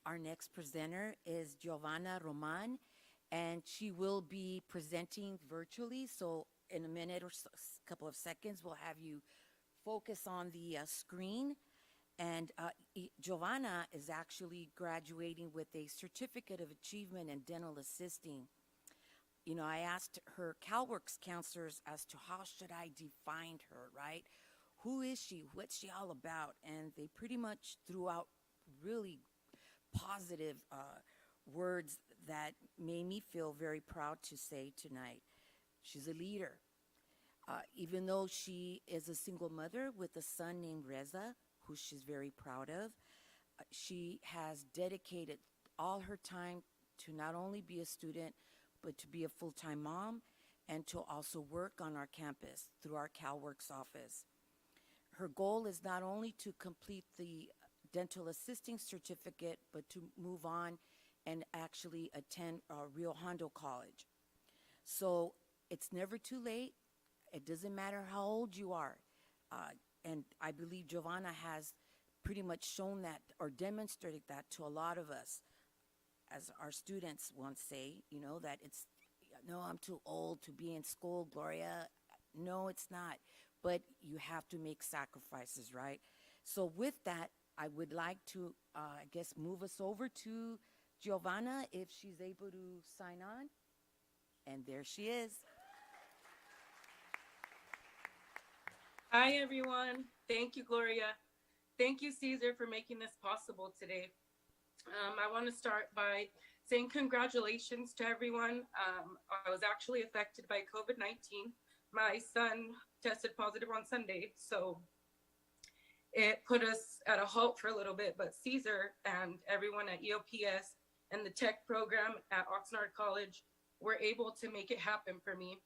Our next presenter is Giovanna Roman, and she will be presenting virtually. So in a minute or so, couple of seconds, we'll have you focus on the screen. And Giovanna is actually graduating with a Certificate of Achievement in Dental Assisting. You know, I asked her CalWorks counselors as to how should I define her, right? Who is she? What's she all about? And they pretty much threw out really positive words that made me feel very proud to say tonight. She's a leader. Even though she is a single mother with a son named Reza, who she's very proud of, she has dedicated all her time to not only be a student, but to be a full-time mom and to also work on our campus through our CalWorks office. Her goal is not only to complete the dental assisting certificate, but to move on and actually attend Rio Hondo College. So it's never too late. It doesn't matter how old you are. And I believe Giovanna has pretty much shown that or demonstrated that to a lot of us. As our students once say, you know, that it's, no, I'm too old to be in school, Gloria. No, it's not. But you have to make sacrifices, right? So with that, I would like to, I guess, move us over to Giovanna if she's able to sign on. And there she is. Hi, everyone. Thank you, Gloria. Thank you, Caesar, for making this possible today. I want to start by saying congratulations to everyone. I was actually affected by COVID-19. My son tested positive on Sunday, so it put us at a halt for a little bit, but Caesar and everyone at EOPS and the tech program at Oxnard College were able to make it happen for me.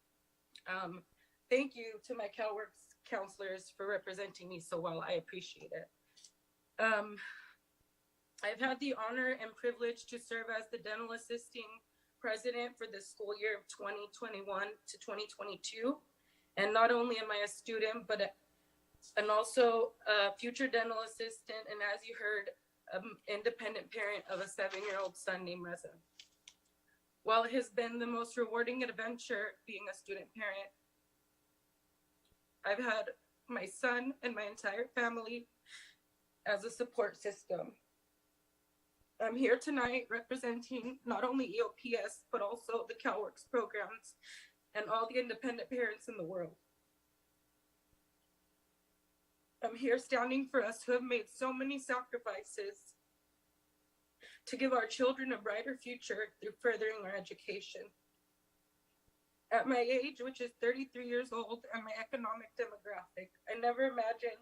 Thank you to my CalWorks counselors for representing me so well. I appreciate it. I've had the honor and privilege to serve as the dental assisting president for the school year of 2021 to 2022. And not only am I a student, but and also a future dental assistant, and as you heard, independent parent of a 7-year-old son named Reza. While it has been the most rewarding adventure being a student parent, I've had my son and my entire family as a support system. I'm here tonight representing not only EOPS, but also the CalWorks programs and all the independent parents in the world. I'm here standing for us who have made so many sacrifices to give our children a brighter future through furthering our education. At my age, which is 33 years old, and my economic demographic, I never imagined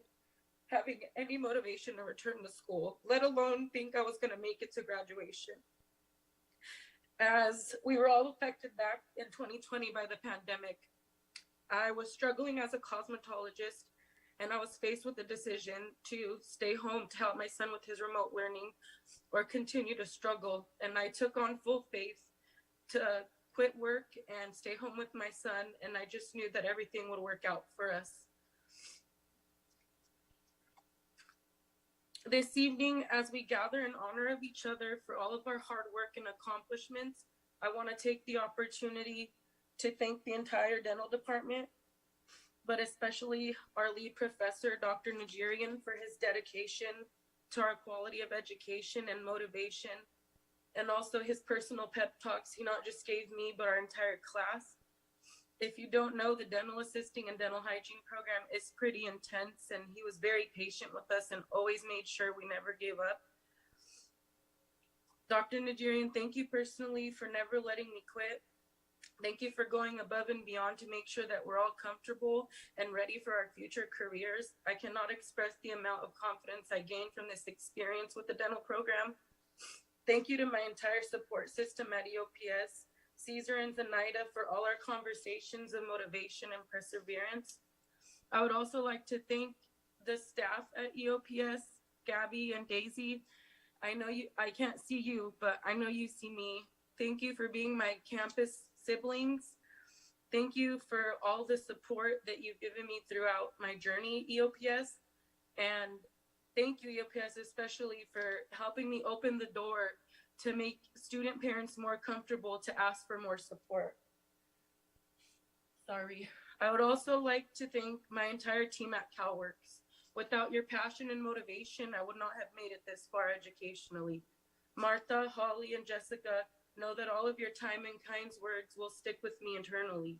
having any motivation to return to school, let alone think I was going to make it to graduation. As we were all affected back in 2020 by the pandemic, I was struggling as a cosmetologist, and I was faced with the decision to stay home to help my son with his remote learning or continue to struggle. And I took on full faith to quit work and stay home with my son, and I just knew that everything would work out for us. This evening, as we gather in honor of each other for all of our hard work and accomplishments, I want to take the opportunity to thank the entire dental department, but especially our lead professor, Dr. Nigerian, for his dedication to our quality of education and motivation, and also his personal pep talks he not just gave me, but our entire class. If you don't know, the dental assisting and dental hygiene program is pretty intense, and he was very patient with us and always made sure we never gave up. Dr. Nigerian, thank you personally for never letting me quit. Thank you for going above and beyond to make sure that we're all comfortable and ready for our future careers. I cannot express the amount of confidence I gained from this experience with the dental program. Thank you to my entire support system at EOPS, Caesar and Zenaida, for all our conversations of motivation and perseverance. I would also like to thank the staff at EOPS, Gabby and Daisy. I know I can't see you, but I know you see me. Thank you for being my campus siblings. Thank you for all the support that you've given me throughout my journey, EOPS. And thank you, EOPS, especially for helping me open the door to make student parents more comfortable to ask for more support. Sorry. I would also like to thank my entire team at CalWorks. Without your passion and motivation, I would not have made it this far educationally. Martha, Holly, and Jessica, know that all of your time and kind words will stick with me internally.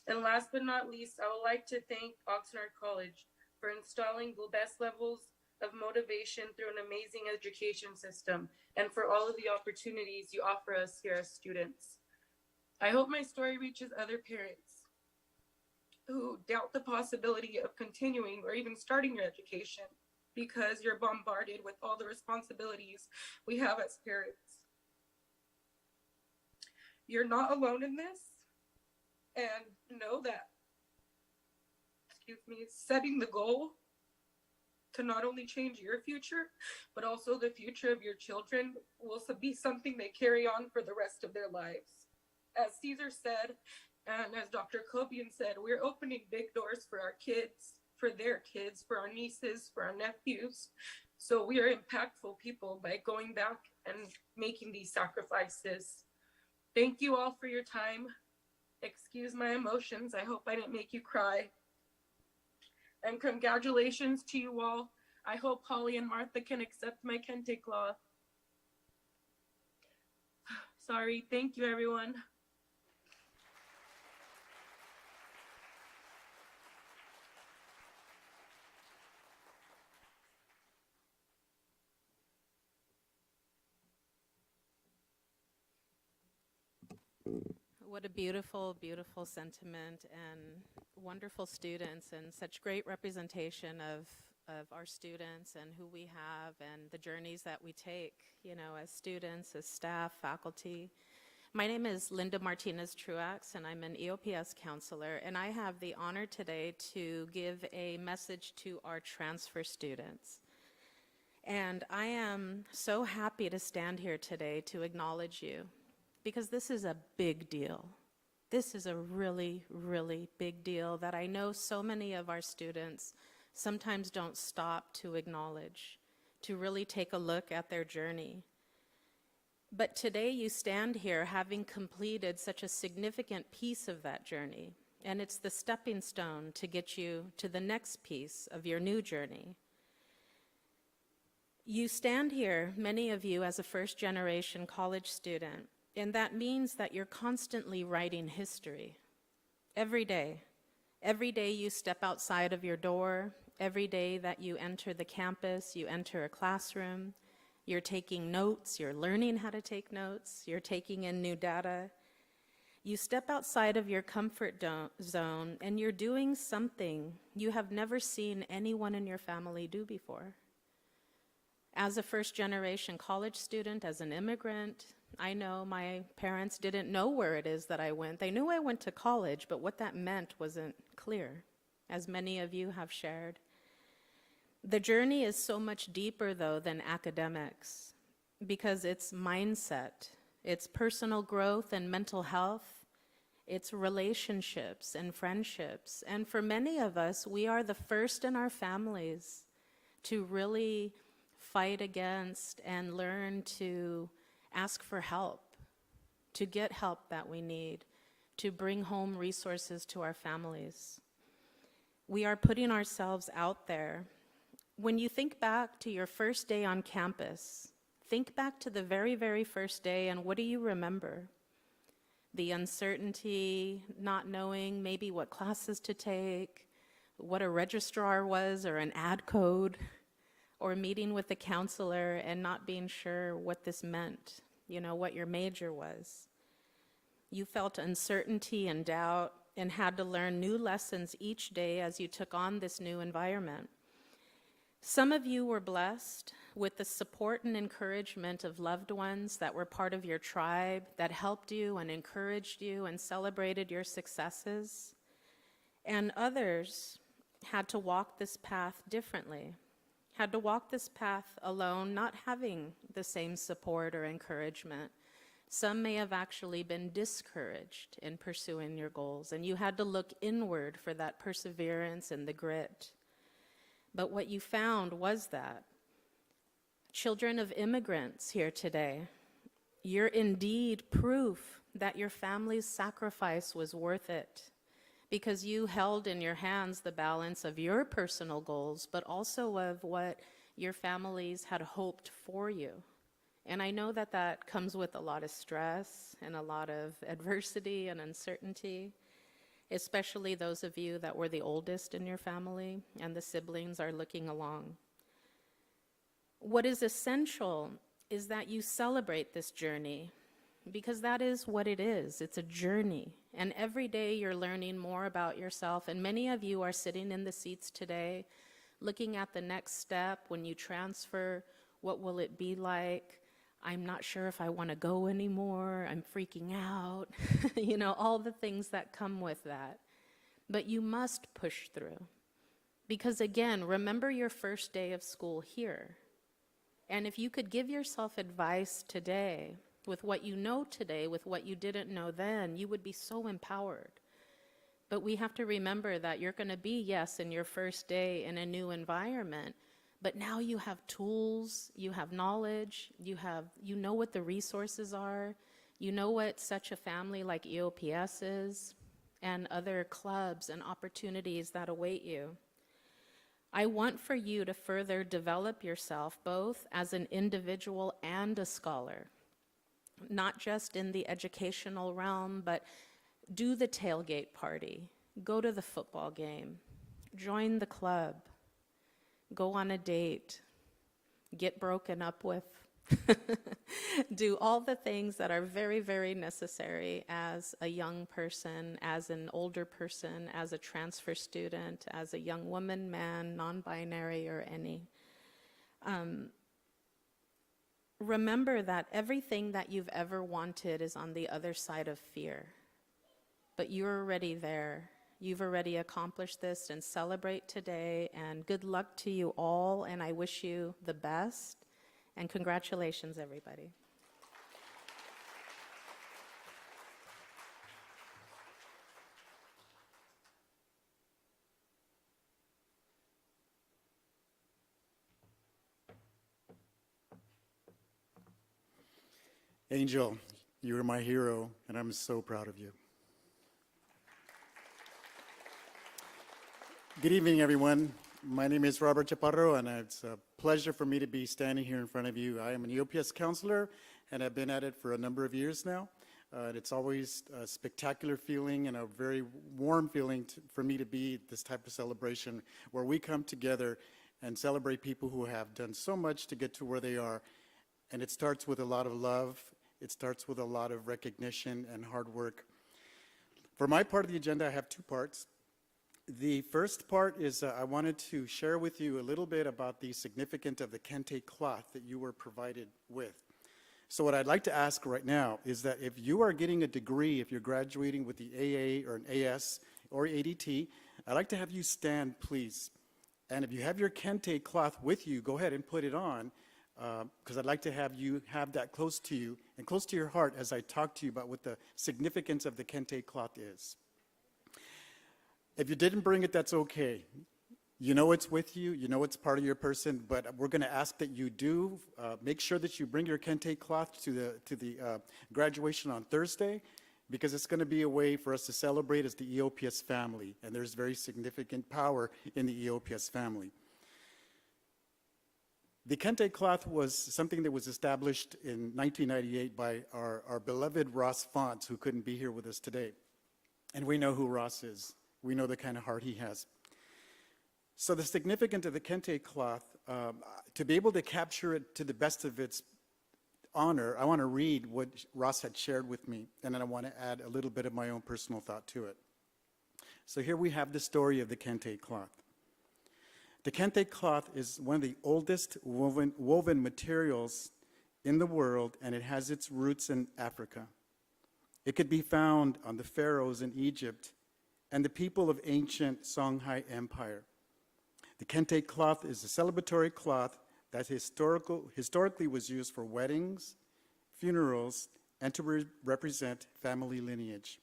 And last but not least, I would like to thank Oxnard College for installing the best levels of motivation through an amazing education system, and for all of the opportunities you offer us here as students. I hope my story reaches other parents who doubt the possibility of continuing or even starting your education because you're bombarded with all the responsibilities we have as parents. You're not alone in this, and know that, setting the goal to not only change your future, but also the future of your children will be something they carry on for the rest of their lives. As Caesar said, and as Dr. Kobian said, we're opening big doors for our kids, for their kids, for our nieces, for our nephews. So we are impactful people by going back and making these sacrifices. Thank you all for your time. Excuse my emotions. I hope I didn't make you cry. And congratulations to you all. I hope Holly and Martha can accept my Kente cloth. Sorry. Thank you, everyone. What a beautiful, beautiful sentiment, and wonderful students, and such great representation of our students and who we have and the journeys that we take, you know, as students, as staff, faculty. My name is Linda Martinez-Truax, and I'm an EOPS counselor, and I have the honor today to give a message to our transfer students. And I am so happy to stand here today to acknowledge you, because this is a big deal. This is a really, really big deal that I know so many of our students sometimes don't stop to acknowledge, to really take a look at their journey. But today you stand here having completed such a significant piece of that journey, and it's the stepping stone to get you to the next piece of your new journey. You stand here, many of you, as a first-generation college student, and that means that you're constantly writing history. Every day you step outside of your door, every day that you enter the campus, you enter a classroom, you're taking notes, you're learning how to take notes, you're taking in new data. You step outside of your comfort zone, and you're doing something you have never seen anyone in your family do before. As a first-generation college student, as an immigrant, I know my parents didn't know where it is that I went. They knew I went to college, but what that meant wasn't clear, as many of you have shared. The journey is so much deeper, though, than academics, because it's mindset, it's personal growth and mental health, it's relationships and friendships. And for many of us, we are the first in our families to really fight against and learn to ask for help, to get help that we need, to bring home resources to our families. We are putting ourselves out there. When you think back to your first day on campus, think back to the very, very first day, and what do you remember? The uncertainty, not knowing maybe what classes to take, what a registrar was or an ad code, or meeting with a counselor and not being sure what this meant, you know, what your major was. You felt uncertainty and doubt and had to learn new lessons each day as you took on this new environment. Some of you were blessed with the support and encouragement of loved ones that were part of your tribe, that helped you and encouraged you and celebrated your successes. And others had to walk this path differently, had to walk this path alone, not having the same support or encouragement. Some may have actually been discouraged in pursuing your goals, and you had to look inward for that perseverance and the grit. But what you found was that children of immigrants here today, you're indeed proof that your family's sacrifice was worth it, because you held in your hands the balance of your personal goals, but also of what your families had hoped for you. And I know that that comes with a lot of stress and a lot of adversity and uncertainty, especially those of you that were the oldest in your family and the siblings are looking along. What is essential is that you celebrate this journey, because that is what it is. It's a journey. And every day you're learning more about yourself. And many of you are sitting in the seats today looking at the next step when you transfer. What will it be like? I'm not sure if I want to go anymore. I'm freaking out. You know, all the things that come with that. But you must push through. Because again, remember your first day of school here. And if you could give yourself advice today, with what you know today, with what you didn't know then, you would be so empowered. But we have to remember that you're going to be, yes, in your first day in a new environment, but now you have tools, you have knowledge, you know what the resources are, you know what such a family like EOPS is, and other clubs and opportunities that await you. I want for you to further develop yourself both as an individual and a scholar, not just in the educational realm, but do the tailgate party, go to the football game, join the club, go on a date, get broken up with, do all the things that are very, very necessary as a young person, as an older person, as a transfer student, as a young woman, man, non-binary, or any. Remember that everything that you've ever wanted is on the other side of fear. But you're already there. You've already accomplished this, and celebrate today. And good luck to you all, and I wish you the best. And congratulations, everybody. Angel, you are my hero, and I'm so proud of you. Good evening, everyone. My name is Robert Chaparro, and it's a pleasure for me to be standing here in front of you. I am an EOPS counselor, and I've been at it for a number of years now. It's always a spectacular feeling and a very warm feeling for me to be at this type of celebration where we come together and celebrate people who have done so much to get to where they are. And it starts with a lot of love. It starts with a lot of recognition and hard work. For my part of the agenda, I have two parts. The first part is I wanted to share with you a little bit about the significance of the Kente cloth that you were provided with. So what I'd like to ask right now is that if you are getting a degree, if you're graduating with the AA or an AS or ADT, I'd like to have you stand, please. And if you have your Kente cloth with you, go ahead and put it on, because I'd like to have you have that close to you and close to your heart as I talk to you about what the significance of the Kente cloth is. If you didn't bring it, that's okay. You know it's with you, you know it's part of your person, but we're going to ask that you do make sure that you bring your Kente cloth to the graduation on Thursday, because it's going to be a way for us to celebrate as the EOPS family, and there's very significant power in the EOPS family. The Kente cloth was something that was established in 1998 by our beloved Ross Fonts, who couldn't be here with us today. And we know who Ross is. We know the kind of heart he has. So the significance of the Kente cloth, to be able to capture it to the best of its honor, I want to read what Ross had shared with me, and then I want to add a little bit of my own personal thought to it. So here we have the story of the Kente cloth. The Kente cloth is one of the oldest woven materials in the world, and it has its roots in Africa. It could be found on the pharaohs in Egypt and the people of ancient Songhai Empire. The Kente cloth is a celebratory cloth that historically was used for weddings, funerals, and to represent family lineage.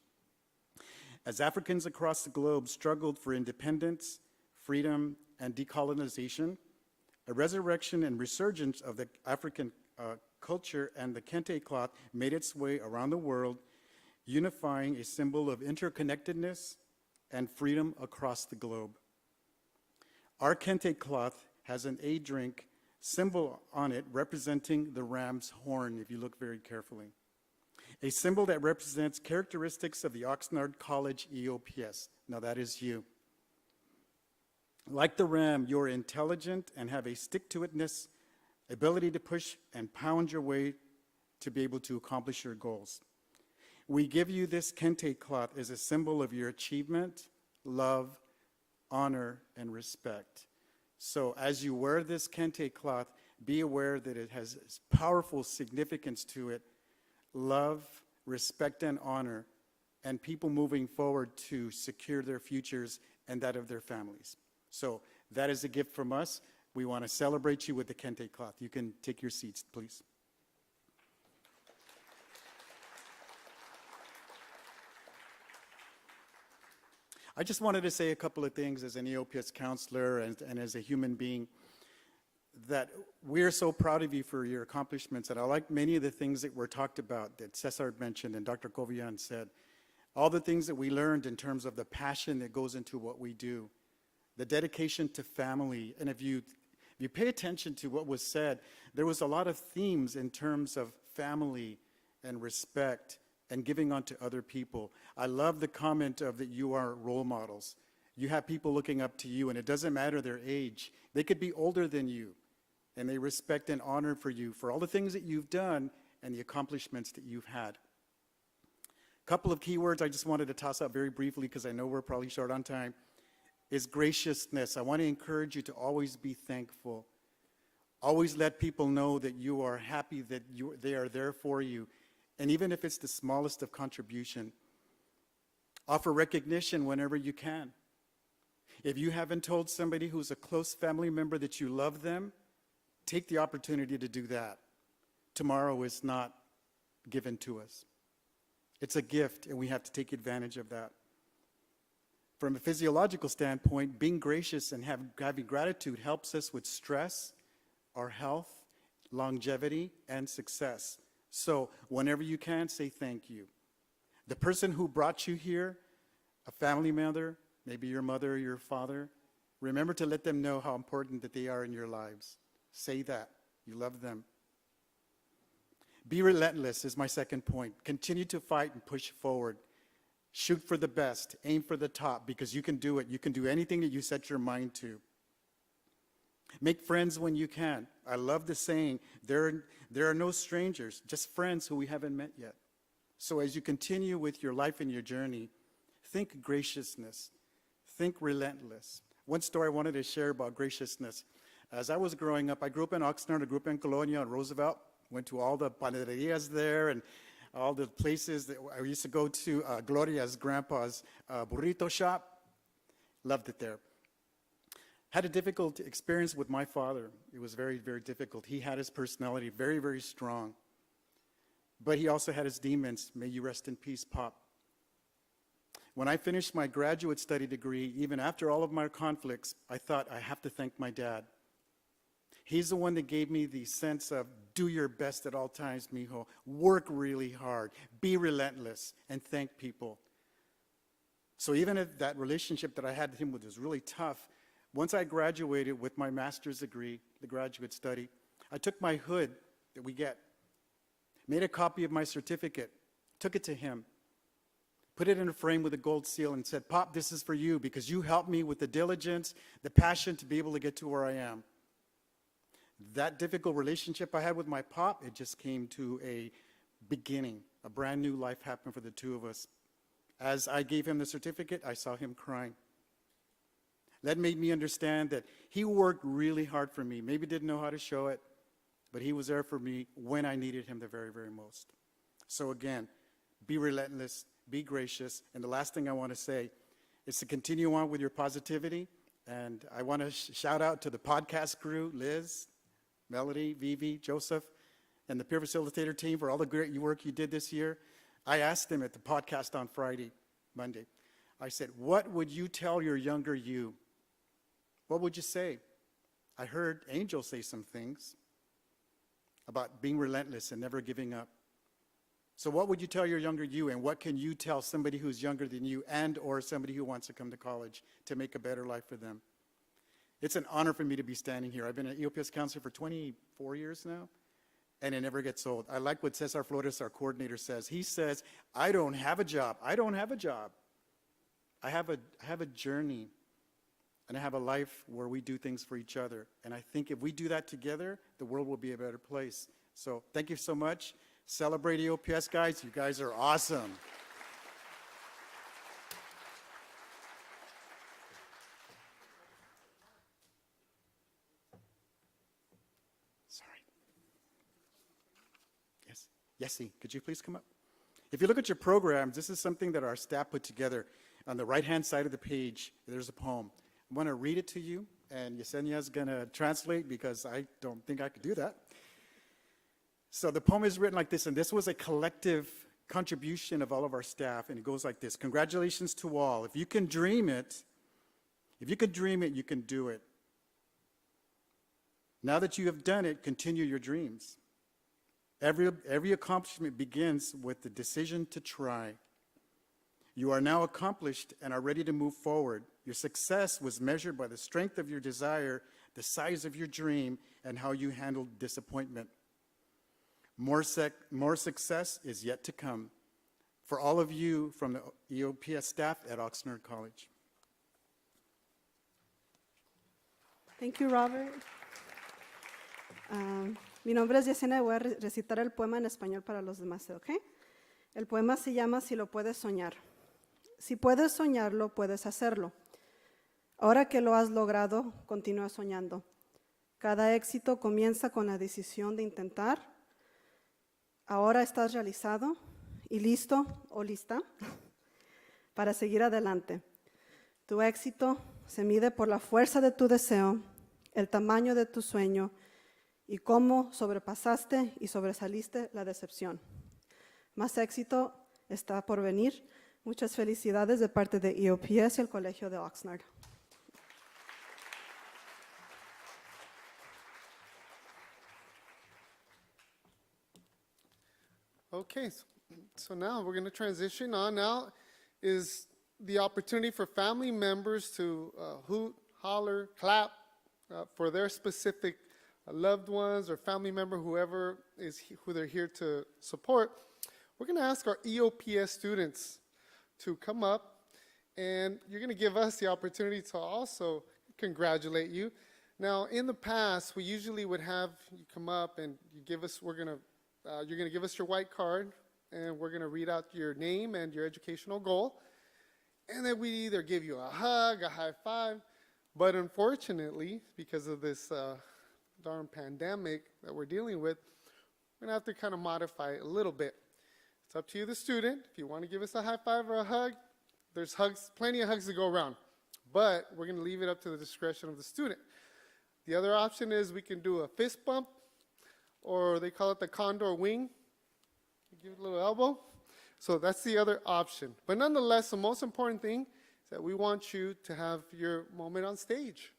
As Africans across the globe struggled for independence, freedom, and decolonization, a resurrection and resurgence of the African culture and the Kente cloth made its way around the world, unifying a symbol of interconnectedness and freedom across the globe. Our Kente cloth has an A drink symbol on it representing the ram's horn, if you look very carefully. A symbol that represents characteristics of the Oxnard College EOPS. Now that is you. Like the ram, you're intelligent and have a stick-to-itness, ability to push and pound your way to be able to accomplish your goals. We give you this Kente cloth as a symbol of your achievement, love, honor, and respect. So as you wear this Kente cloth, be aware that it has powerful significance to it, love, respect, and honor, and people moving forward to secure their futures and that of their families. So That is a gift from us. We want to celebrate you with the Kente cloth. You can take your seats, please. I just wanted to say a couple of things as an EOPS counselor and as a human being, that we're so proud of you for your accomplishments, and I like many of the things that were talked about that Cesar mentioned and Dr. Covian said. All the things that we learned in terms of the passion that goes into what we do, the dedication to family, and if you pay attention to what was said, there was a lot of themes in terms of family and respect and giving on to other people. I love the comment of that you are role models. You have people looking up to you, and it doesn't matter their age. They could be older than you, and they respect and honor for you for all the things that you've done and the accomplishments that you've had. A couple of keywords I just wanted to toss out very briefly because I know we're probably short on time, is graciousness. I want to encourage you to always be thankful. Always let people know that you are happy that they are there for you. And even if it's the smallest of contribution, offer recognition whenever you can. If you haven't told somebody who's a close family member that you love them, take the opportunity to do that. Tomorrow is not given to us. It's a gift, and we have to take advantage of that. From a physiological standpoint, being gracious and having gratitude helps us with stress, our health, longevity, and success. So whenever you can, say thank you. The person who brought you here, a family member, maybe your mother or your father, remember to let them know how important that they are in your lives. Say that. You love them. Be relentless is my second point. Continue to fight and push forward. Shoot for the best. Aim for the top because you can do it. You can do anything that you set your mind to. Make friends when you can. I love the saying, there are no strangers, just friends who we haven't met yet. So as you continue with your life and your journey, think graciousness. Think relentless. One story I wanted to share about graciousness. As I was growing up, I grew up in Oxnard, I grew up in Colonia, and Roosevelt. Went to all the panaderias there and all the places that I used to go to, Gloria's grandpa's burrito shop. Loved it there. Had a difficult experience with my father. It was very, very difficult. He had his personality very, very strong. But he also had his demons. May you rest in peace, Pop. When I finished my graduate study degree, even after all of my conflicts, I thought, I have to thank my dad. He's the one that gave me the sense of do your best at all times, mijo. Work really hard. Be relentless and thank people. So even if that relationship that I had with him was really tough, once I graduated with my master's degree, the graduate study, I took my hood that we get, made a copy of my certificate, took it to him, put it in a frame with a gold seal and said, Pop, this is for you because you helped me with the diligence, the passion to be able to get to where I am. That difficult relationship I had with my pop, it just came to a beginning. A brand new life happened for the two of us. As I gave him the certificate, I saw him crying. That made me understand that he worked really hard for me. Maybe didn't know how to show it, but he was there for me when I needed him the very, very most. So again, be relentless, be gracious. And the last thing I want to say is to continue on with your positivity. And I want to shout out to the podcast crew, Liz, Melody, Vivi, Joseph, and the peer facilitator team for all the great work you did this year. I asked them at the podcast on Monday, I said, what would you tell your younger you? What would you say? I heard Angel say some things about being relentless and never giving up. So what would you tell your younger you, and what can you tell somebody who's younger than you and or somebody who wants to come to college to make a better life for them? It's an honor for me to be standing here. I've been an EOPS counselor for 24 years now, and it never gets old. I like what Cesar Flores, our coordinator, says. He says, I don't have a job. I don't have a job. I have a journey, and I have a life where we do things for each other. And I think if we do that together, the world will be a better place. So thank you so much. Celebrate EOPS, guys. You guys are awesome. Yessie, could you please come up? If you look at your programs, this is something that our staff put together. On the right-hand side of the page, there's a poem. I want to read it to you, and Yesenia's going to translate because I don't think I could do that. So the poem is written like this, and this was a collective contribution of all of our staff, and it goes like this. Congratulations to all. If you can dream it, you can do it. Now that you have done it, continue your dreams. Every accomplishment begins with the decision to try. You are now accomplished and are ready to move forward. Your success was measured by the strength of your desire, the size of your dream, and how you handled disappointment. More success is yet to come for all of you from the EOPS staff at Oxnard College. Thank you, Robert. Mi nombre es Yesenia y voy a recitar el poema en español para los demás, ¿ok? El poema se llama Si lo puedes soñar. Si puedes soñarlo, puedes hacerlo. Ahora que lo has logrado, continúa soñando. Cada éxito comienza con la decisión de intentar. Ahora estás realizado y listo o lista para seguir adelante. Tu éxito se mide por la fuerza de tu deseo, el tamaño de tu sueño y cómo sobrepasaste y sobresaliste la decepción. Más éxito está por venir. Muchas felicidades de parte de EOPS y el Colegio de Oxnard. Okay, so now we're going to transition on. Now is the opportunity for family members to hoot, holler, clap for their specific loved ones or family member, whoever is who they're here to support. We're going to ask our EOPS students to come up, and you're going to give us the opportunity to also congratulate you. Now, in the past, we usually would have you come up and you give us, you're going to give us your white card, and we're going to read out your name and your educational goal. And then we either give you a hug, a high five, but unfortunately, because of this darn pandemic that we're dealing with, we're going to have to kind of modify it a little bit. It's up to you, the student. If you want to give us a high five or a hug, there's hugs, plenty of hugs to go around. But we're going to leave it up to the discretion of the student. The other option is we can do a fist bump, or they call it the condor wing. You give it a little elbow. So that's the other option. But nonetheless, the most important thing is that we want you to have your moment on stage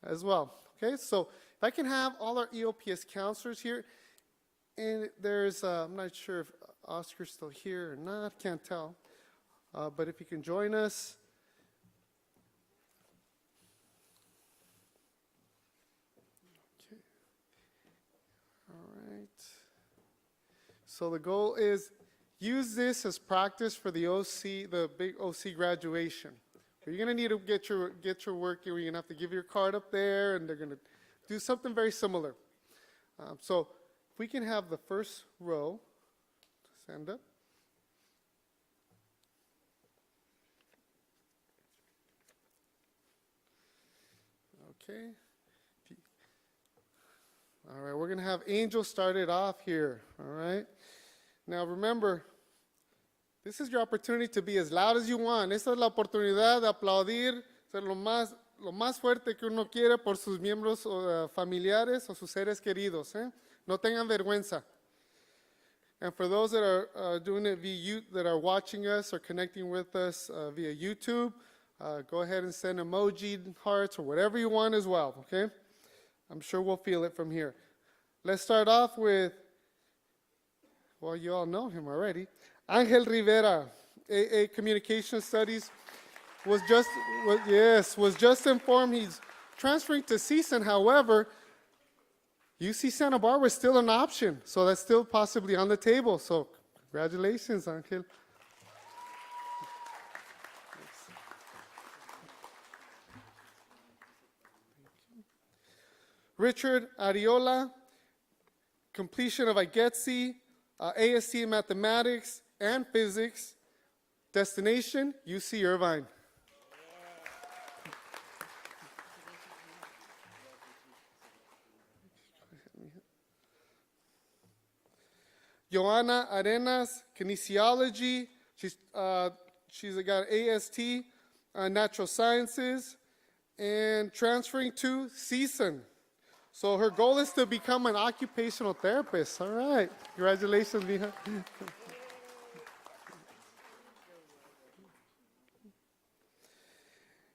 as well. Okay, so if I can have all our EOPS counselors here, and there's, I'm not sure if Oscar's still here or not, can't tell. But if you can join us. Okay. All right. So the goal is use this as practice for the OC, the big OC graduation. You're going to need to get your work. You're going to have to give your card up there, and they're going to do something very similar. So if we can have the first row stand up. Okay. All right, we're going to have Angel start it off here. All right. Now remember, this is your opportunity to be as loud as you want. Esta es la oportunidad de aplaudir, ser lo más fuerte que uno quiere por sus miembros familiares o sus seres queridos. No tengan vergüenza. And for those that are doing it that are watching us or connecting with us via YouTube, go ahead and send emoji hearts or whatever you want as well, okay? I'm sure we'll feel it from here. Let's start off with, well, you all know him already. Angel Rivera, AA Communication Studies, was just informed he's transferring to CSUN. However, UC Santa Barbara is still an option, so that's still possibly on the table. So congratulations, Angel. Richard Ariola, completion of IGETSI, ASC in Mathematics and Physics, destination, UC Irvine. Joanna Arenas, kinesiology. She's got AST, natural sciences. and transferring to CSUN. So her goal is to become an occupational therapist. All right. Congratulations, mija.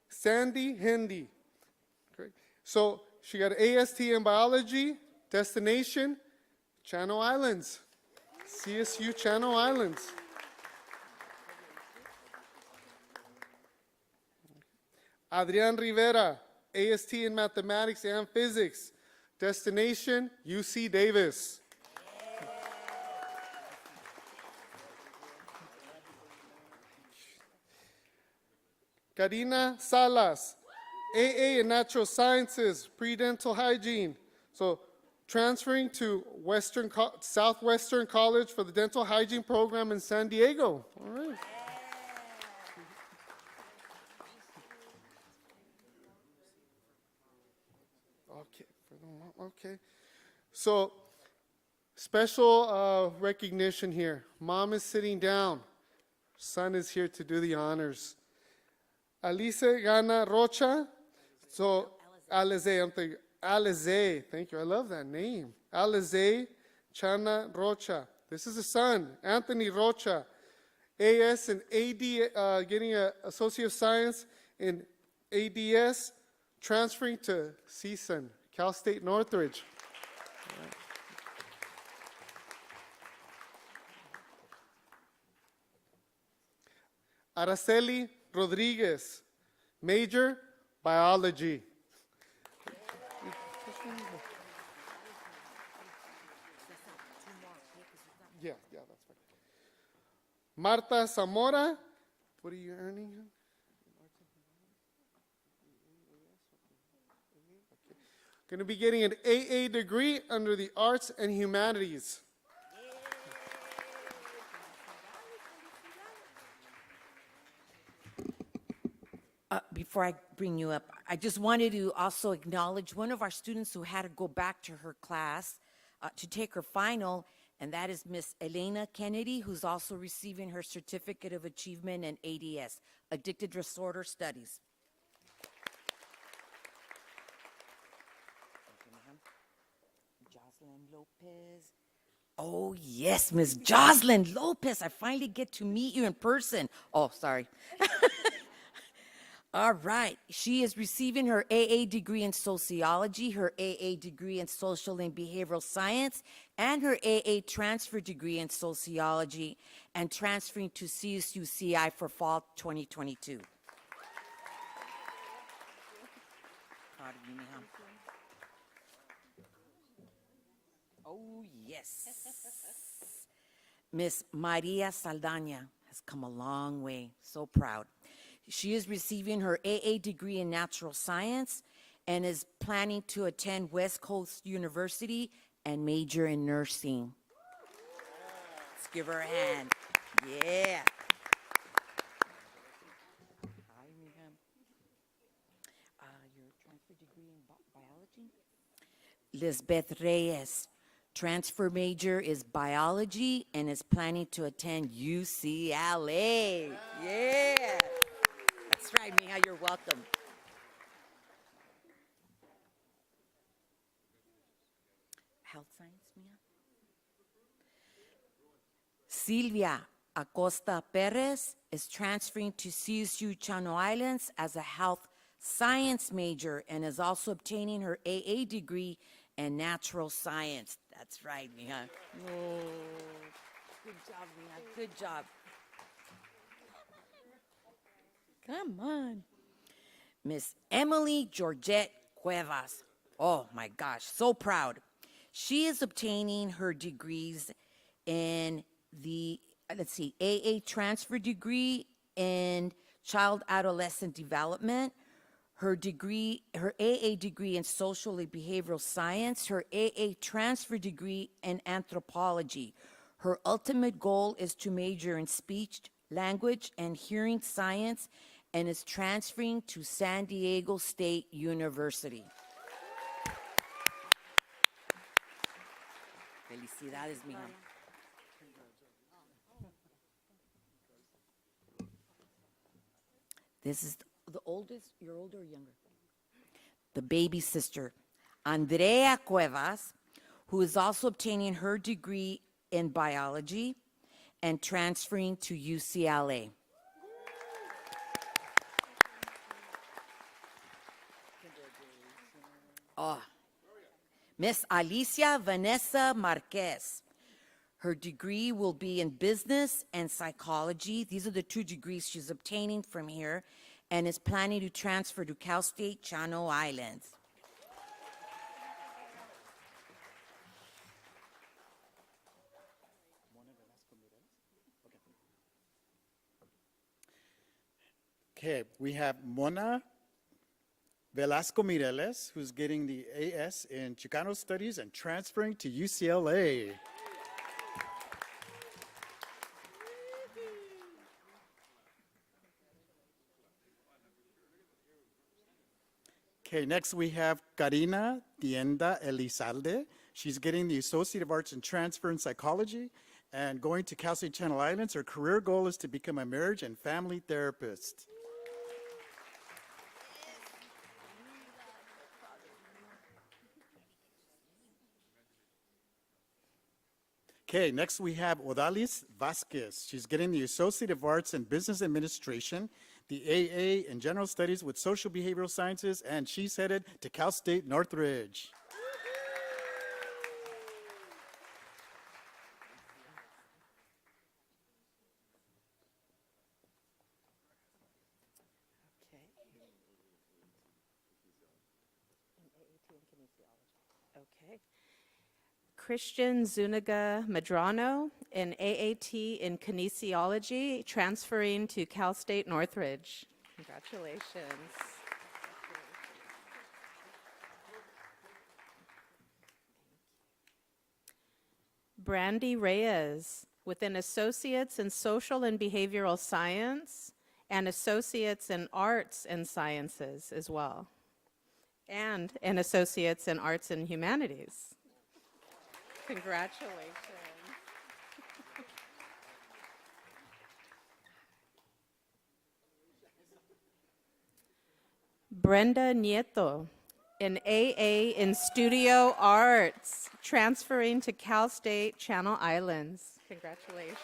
Sandy Hindi. Great. So she got AST in biology, destination, Channel Islands. CSU Channel Islands. Adrian Rivera, AST in mathematics and physics, destination, UC Davis. Karina Salas, AA in natural sciences, pre-dental hygiene. So transferring to Southwestern College for the dental hygiene program in San Diego. All right. Okay. So special recognition here. Mom is sitting down. Son is here to do the honors. Alice Gana Rocha. So Alize, thank you. I love that name. Alize Chana Rocha. This is a son, Anthony Rocha. AS and AD, getting an Associate of Science in ADS, transferring to CSUN, Cal State Northridge. Araceli Rodriguez, major, biology. Yeah, that's fine. Marta Zamora, what are you earning? Going to be getting an AA degree under the arts and humanities. Before I bring you up, I just wanted to also acknowledge one of our students who had to go back to her class to take her final, and that is Miss Elena Kennedy, who's also receiving her Certificate of Achievement in ADS, Addicted Disorder Studies. Jocelyn Lopez. Oh, yes, Miss Jocelyn Lopez. I finally get to meet you in person. Oh, sorry. All right. She is receiving her AA degree in sociology, her AA degree in social and behavioral science, and her AA transfer degree in sociology, and transferring to CSUCI for fall 2022. Proud of you, ma'am. Oh, yes. Miss Maria Saldana has come a long way. So proud. She is receiving her AA degree in natural science and is planning to attend West Coast University and major in nursing. Let's give her a hand. Yeah. Hi, ma'am. Your transfer degree in biology? Lisbeth Reyes. Transfer major is biology and is planning to attend UCLA. Yeah. That's right, Mija, you're welcome. Health science, Mija? Silvia Acosta Perez is transferring to CSU Channel Islands as a health science major and is also obtaining her AA degree in natural science. That's right, Mija. Oh, good job, Mija. Good job. Come on. Miss Emily Georgette Cuevas. Oh my gosh, so proud. She is obtaining her degrees in the, AA transfer degree in child adolescent development, her AA degree in social and behavioral science, her AA transfer degree in anthropology. Her ultimate goal is to major in speech, language, and hearing science, and is transferring to San Diego State University. Felicidades, mija. This is the oldest. You're older or younger? the baby sister, Andrea Cuevas, who is also obtaining her degree in biology and transferring to UCLA. Miss Alicia Vanessa Marquez. Her degree will be in business and psychology. These are the two degrees she's obtaining from here and is planning to transfer to Cal State Channel Islands. Okay, we have Mona Velasco Mireles, who's getting the AS in Chicano Studies and transferring to UCLA. Okay, next we have Karina Tienda Elizalde. She's getting the Associate of Arts in Transfer in Psychology and going to Cal State Channel Islands. Her career goal is to become a marriage and family therapist. Okay, next we have Odalis Vasquez. She's getting the Associate of Arts in Business Administration, the AA in General Studies with Social Behavioral Sciences, and she's headed to Cal State Northridge. Okay. Christian Zuniga Medrano, in AAT in Kinesiology, transferring to Cal State Northridge. Congratulations. Brandy Reyes, with an Associates in Social and Behavioral Science and Associates in Arts and Sciences as well, and an Associates in Arts and Humanities. Congratulations. Brenda Nieto, in AA in Studio Arts, transferring to Cal State Channel Islands. Congratulations.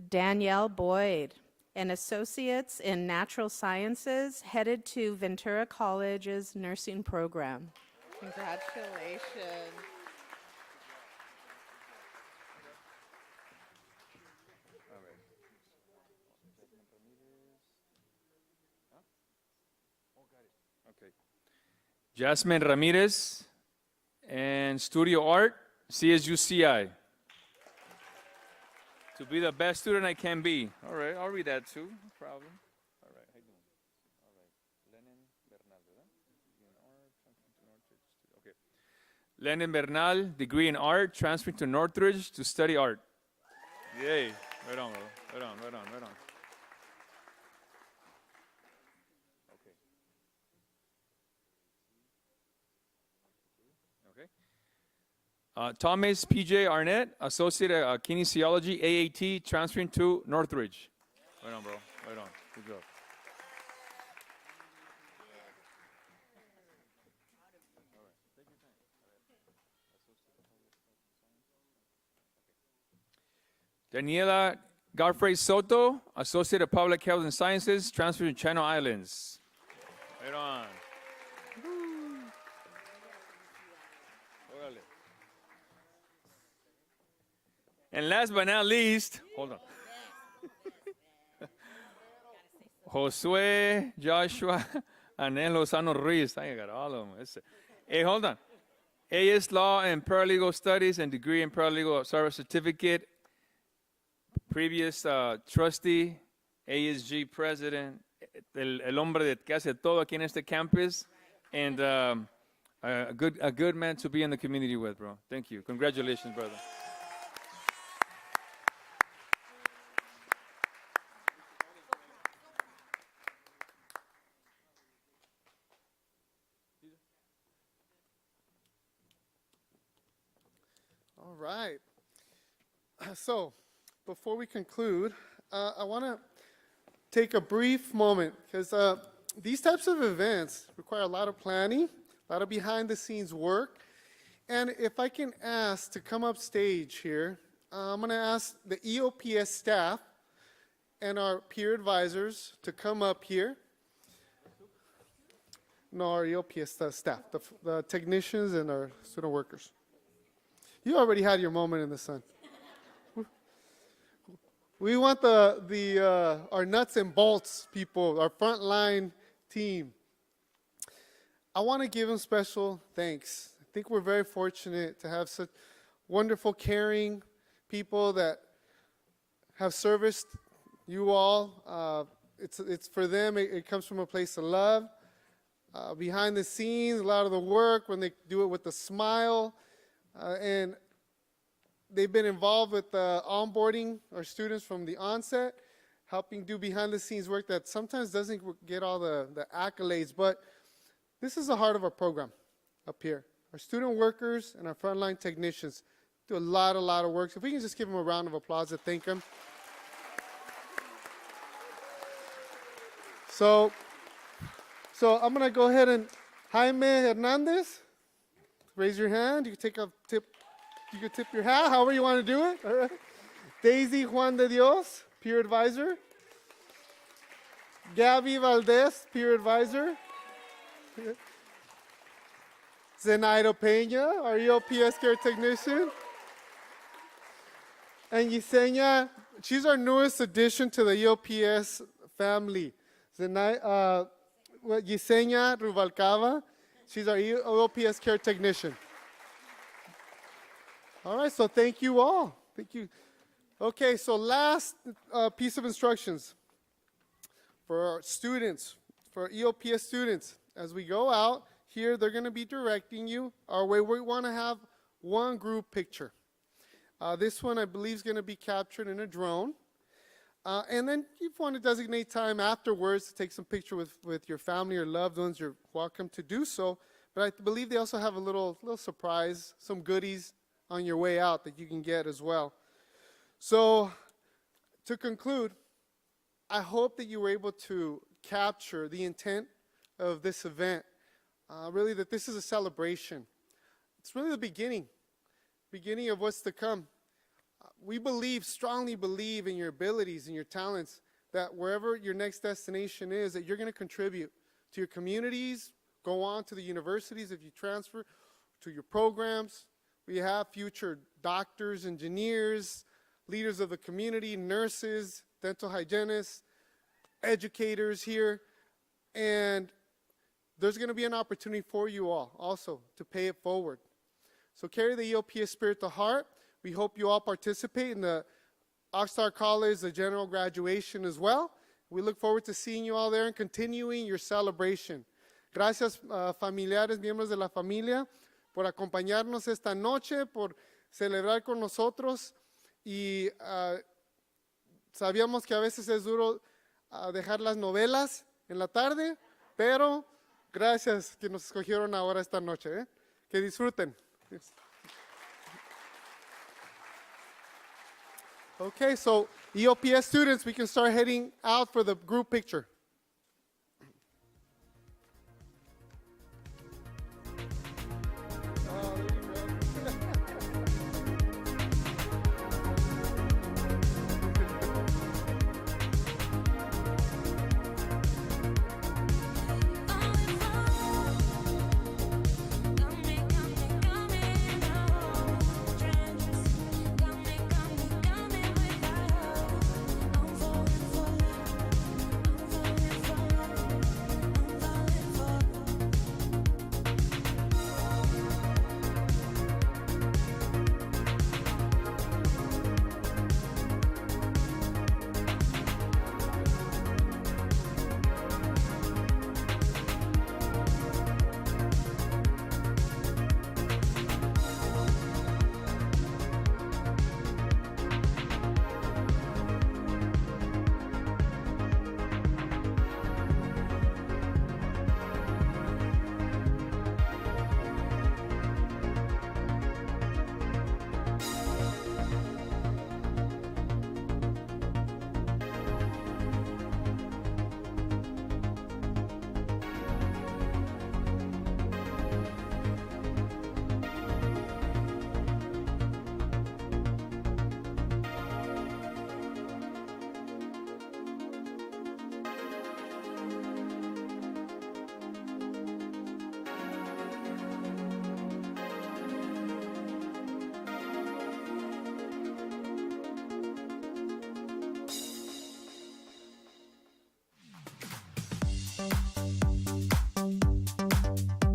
Danielle Boyd, an Associates in Natural Sciences, headed to Ventura College's nursing program. Congratulations. Okay. Jasmine Ramirez and Studio Art, CSUCI. To be the best student I can be. All right, I'll read that too, no problem. All right, how you doing? All right, Lenin Bernal, ¿verdad? Okay. Lenin Bernal, degree in art, transferring to Northridge to study art. Yay, right on, bro. Right on, right on, right on. Thomas P.J. Arnett, Associate Kinesiology, AAT, transferring to Northridge. Right on, bro. Right on. Good job. Daniela Godfrey Soto, Associate of Public Health and Sciences, transferring to Channel Islands. Right on. And last but not least, hold on. Josue Joshua Anel Lozano Ruiz. I got all of them. Hey, hold on. AS Law and Paralegal Studies and degree in Paralegal Service Certificate. Previous trustee, ASG president, el hombre que hace todo aquí en este campus, and a good man to be in the community with, bro. Thank you. Congratulations, brother. All right. So, before we conclude, I want to take a brief moment because these types of events require a lot of planning, a lot of behind-the-scenes work. And if I can ask to come up stage here, I'm going to ask the EOPS staff and our peer advisors to come up here. No, our EOPS staff, the technicians and our student workers. You already had your moment in the sun. We want our nuts and bolts people, our frontline team. I want to give them special thanks. I think we're very fortunate to have such wonderful, caring people that have serviced you all. It's for them, it comes from a place of love. Behind the scenes, a lot of the work, when they do it with a smile, and they've been involved with onboarding our students from the onset, helping do behind-the-scenes work that sometimes doesn't get all the accolades, but this is the heart of our program up here. Our student workers and our frontline technicians do a lot of work. So if we can just give them a round of applause to thank them. So I'm going to go ahead and Jaime Hernandez, raise your hand. You can take a tip. You can tip your hat, however you want to do it. All right. Daisy Juan de Dios, peer advisor. Gabby Valdez, peer advisor. Zenaida Peña, our EOPS care technician. And Yesenia, she's our newest addition to the EOPS family. Yesenia Rubalcaba, she's our EOPS care technician. All right, so thank you all. Thank you. Okay, so last piece of instructions for our students, for our EOPS students. As we go out here, they're going to be directing you our way. We want to have one group picture. This one, I believe, is going to be captured in a drone. And then if you want to designate time afterwards to take some picture with your family or loved ones, you're welcome to do so. But I believe they also have a little surprise, some goodies on your way out that you can get as well. So to conclude, I hope that you were able to capture the intent of this event. Really that this is a celebration. It's really the beginning of what's to come. We strongly believe in your abilities and your talents, that wherever your next destination is, that you're going to contribute to your communities, go on to the universities if you transfer, to your programs. We have future doctors, engineers, leaders of the community, nurses, dental hygienists, educators here. And there's going to be an opportunity for you all also to pay it forward. So carry the EOPS spirit to heart. We hope you all participate in the Oxnard College, the general graduation as well. We look forward to seeing you all there and continuing your celebration. Gracias, familiares, miembros de la familia, por acompañarnos esta noche, por celebrar con nosotros. Y sabíamos que a veces es duro dejar las novelas en la tarde, pero gracias que nos escogieron ahora esta noche. Que disfruten. Okay, so EOPS students, we can start heading out for the group picture.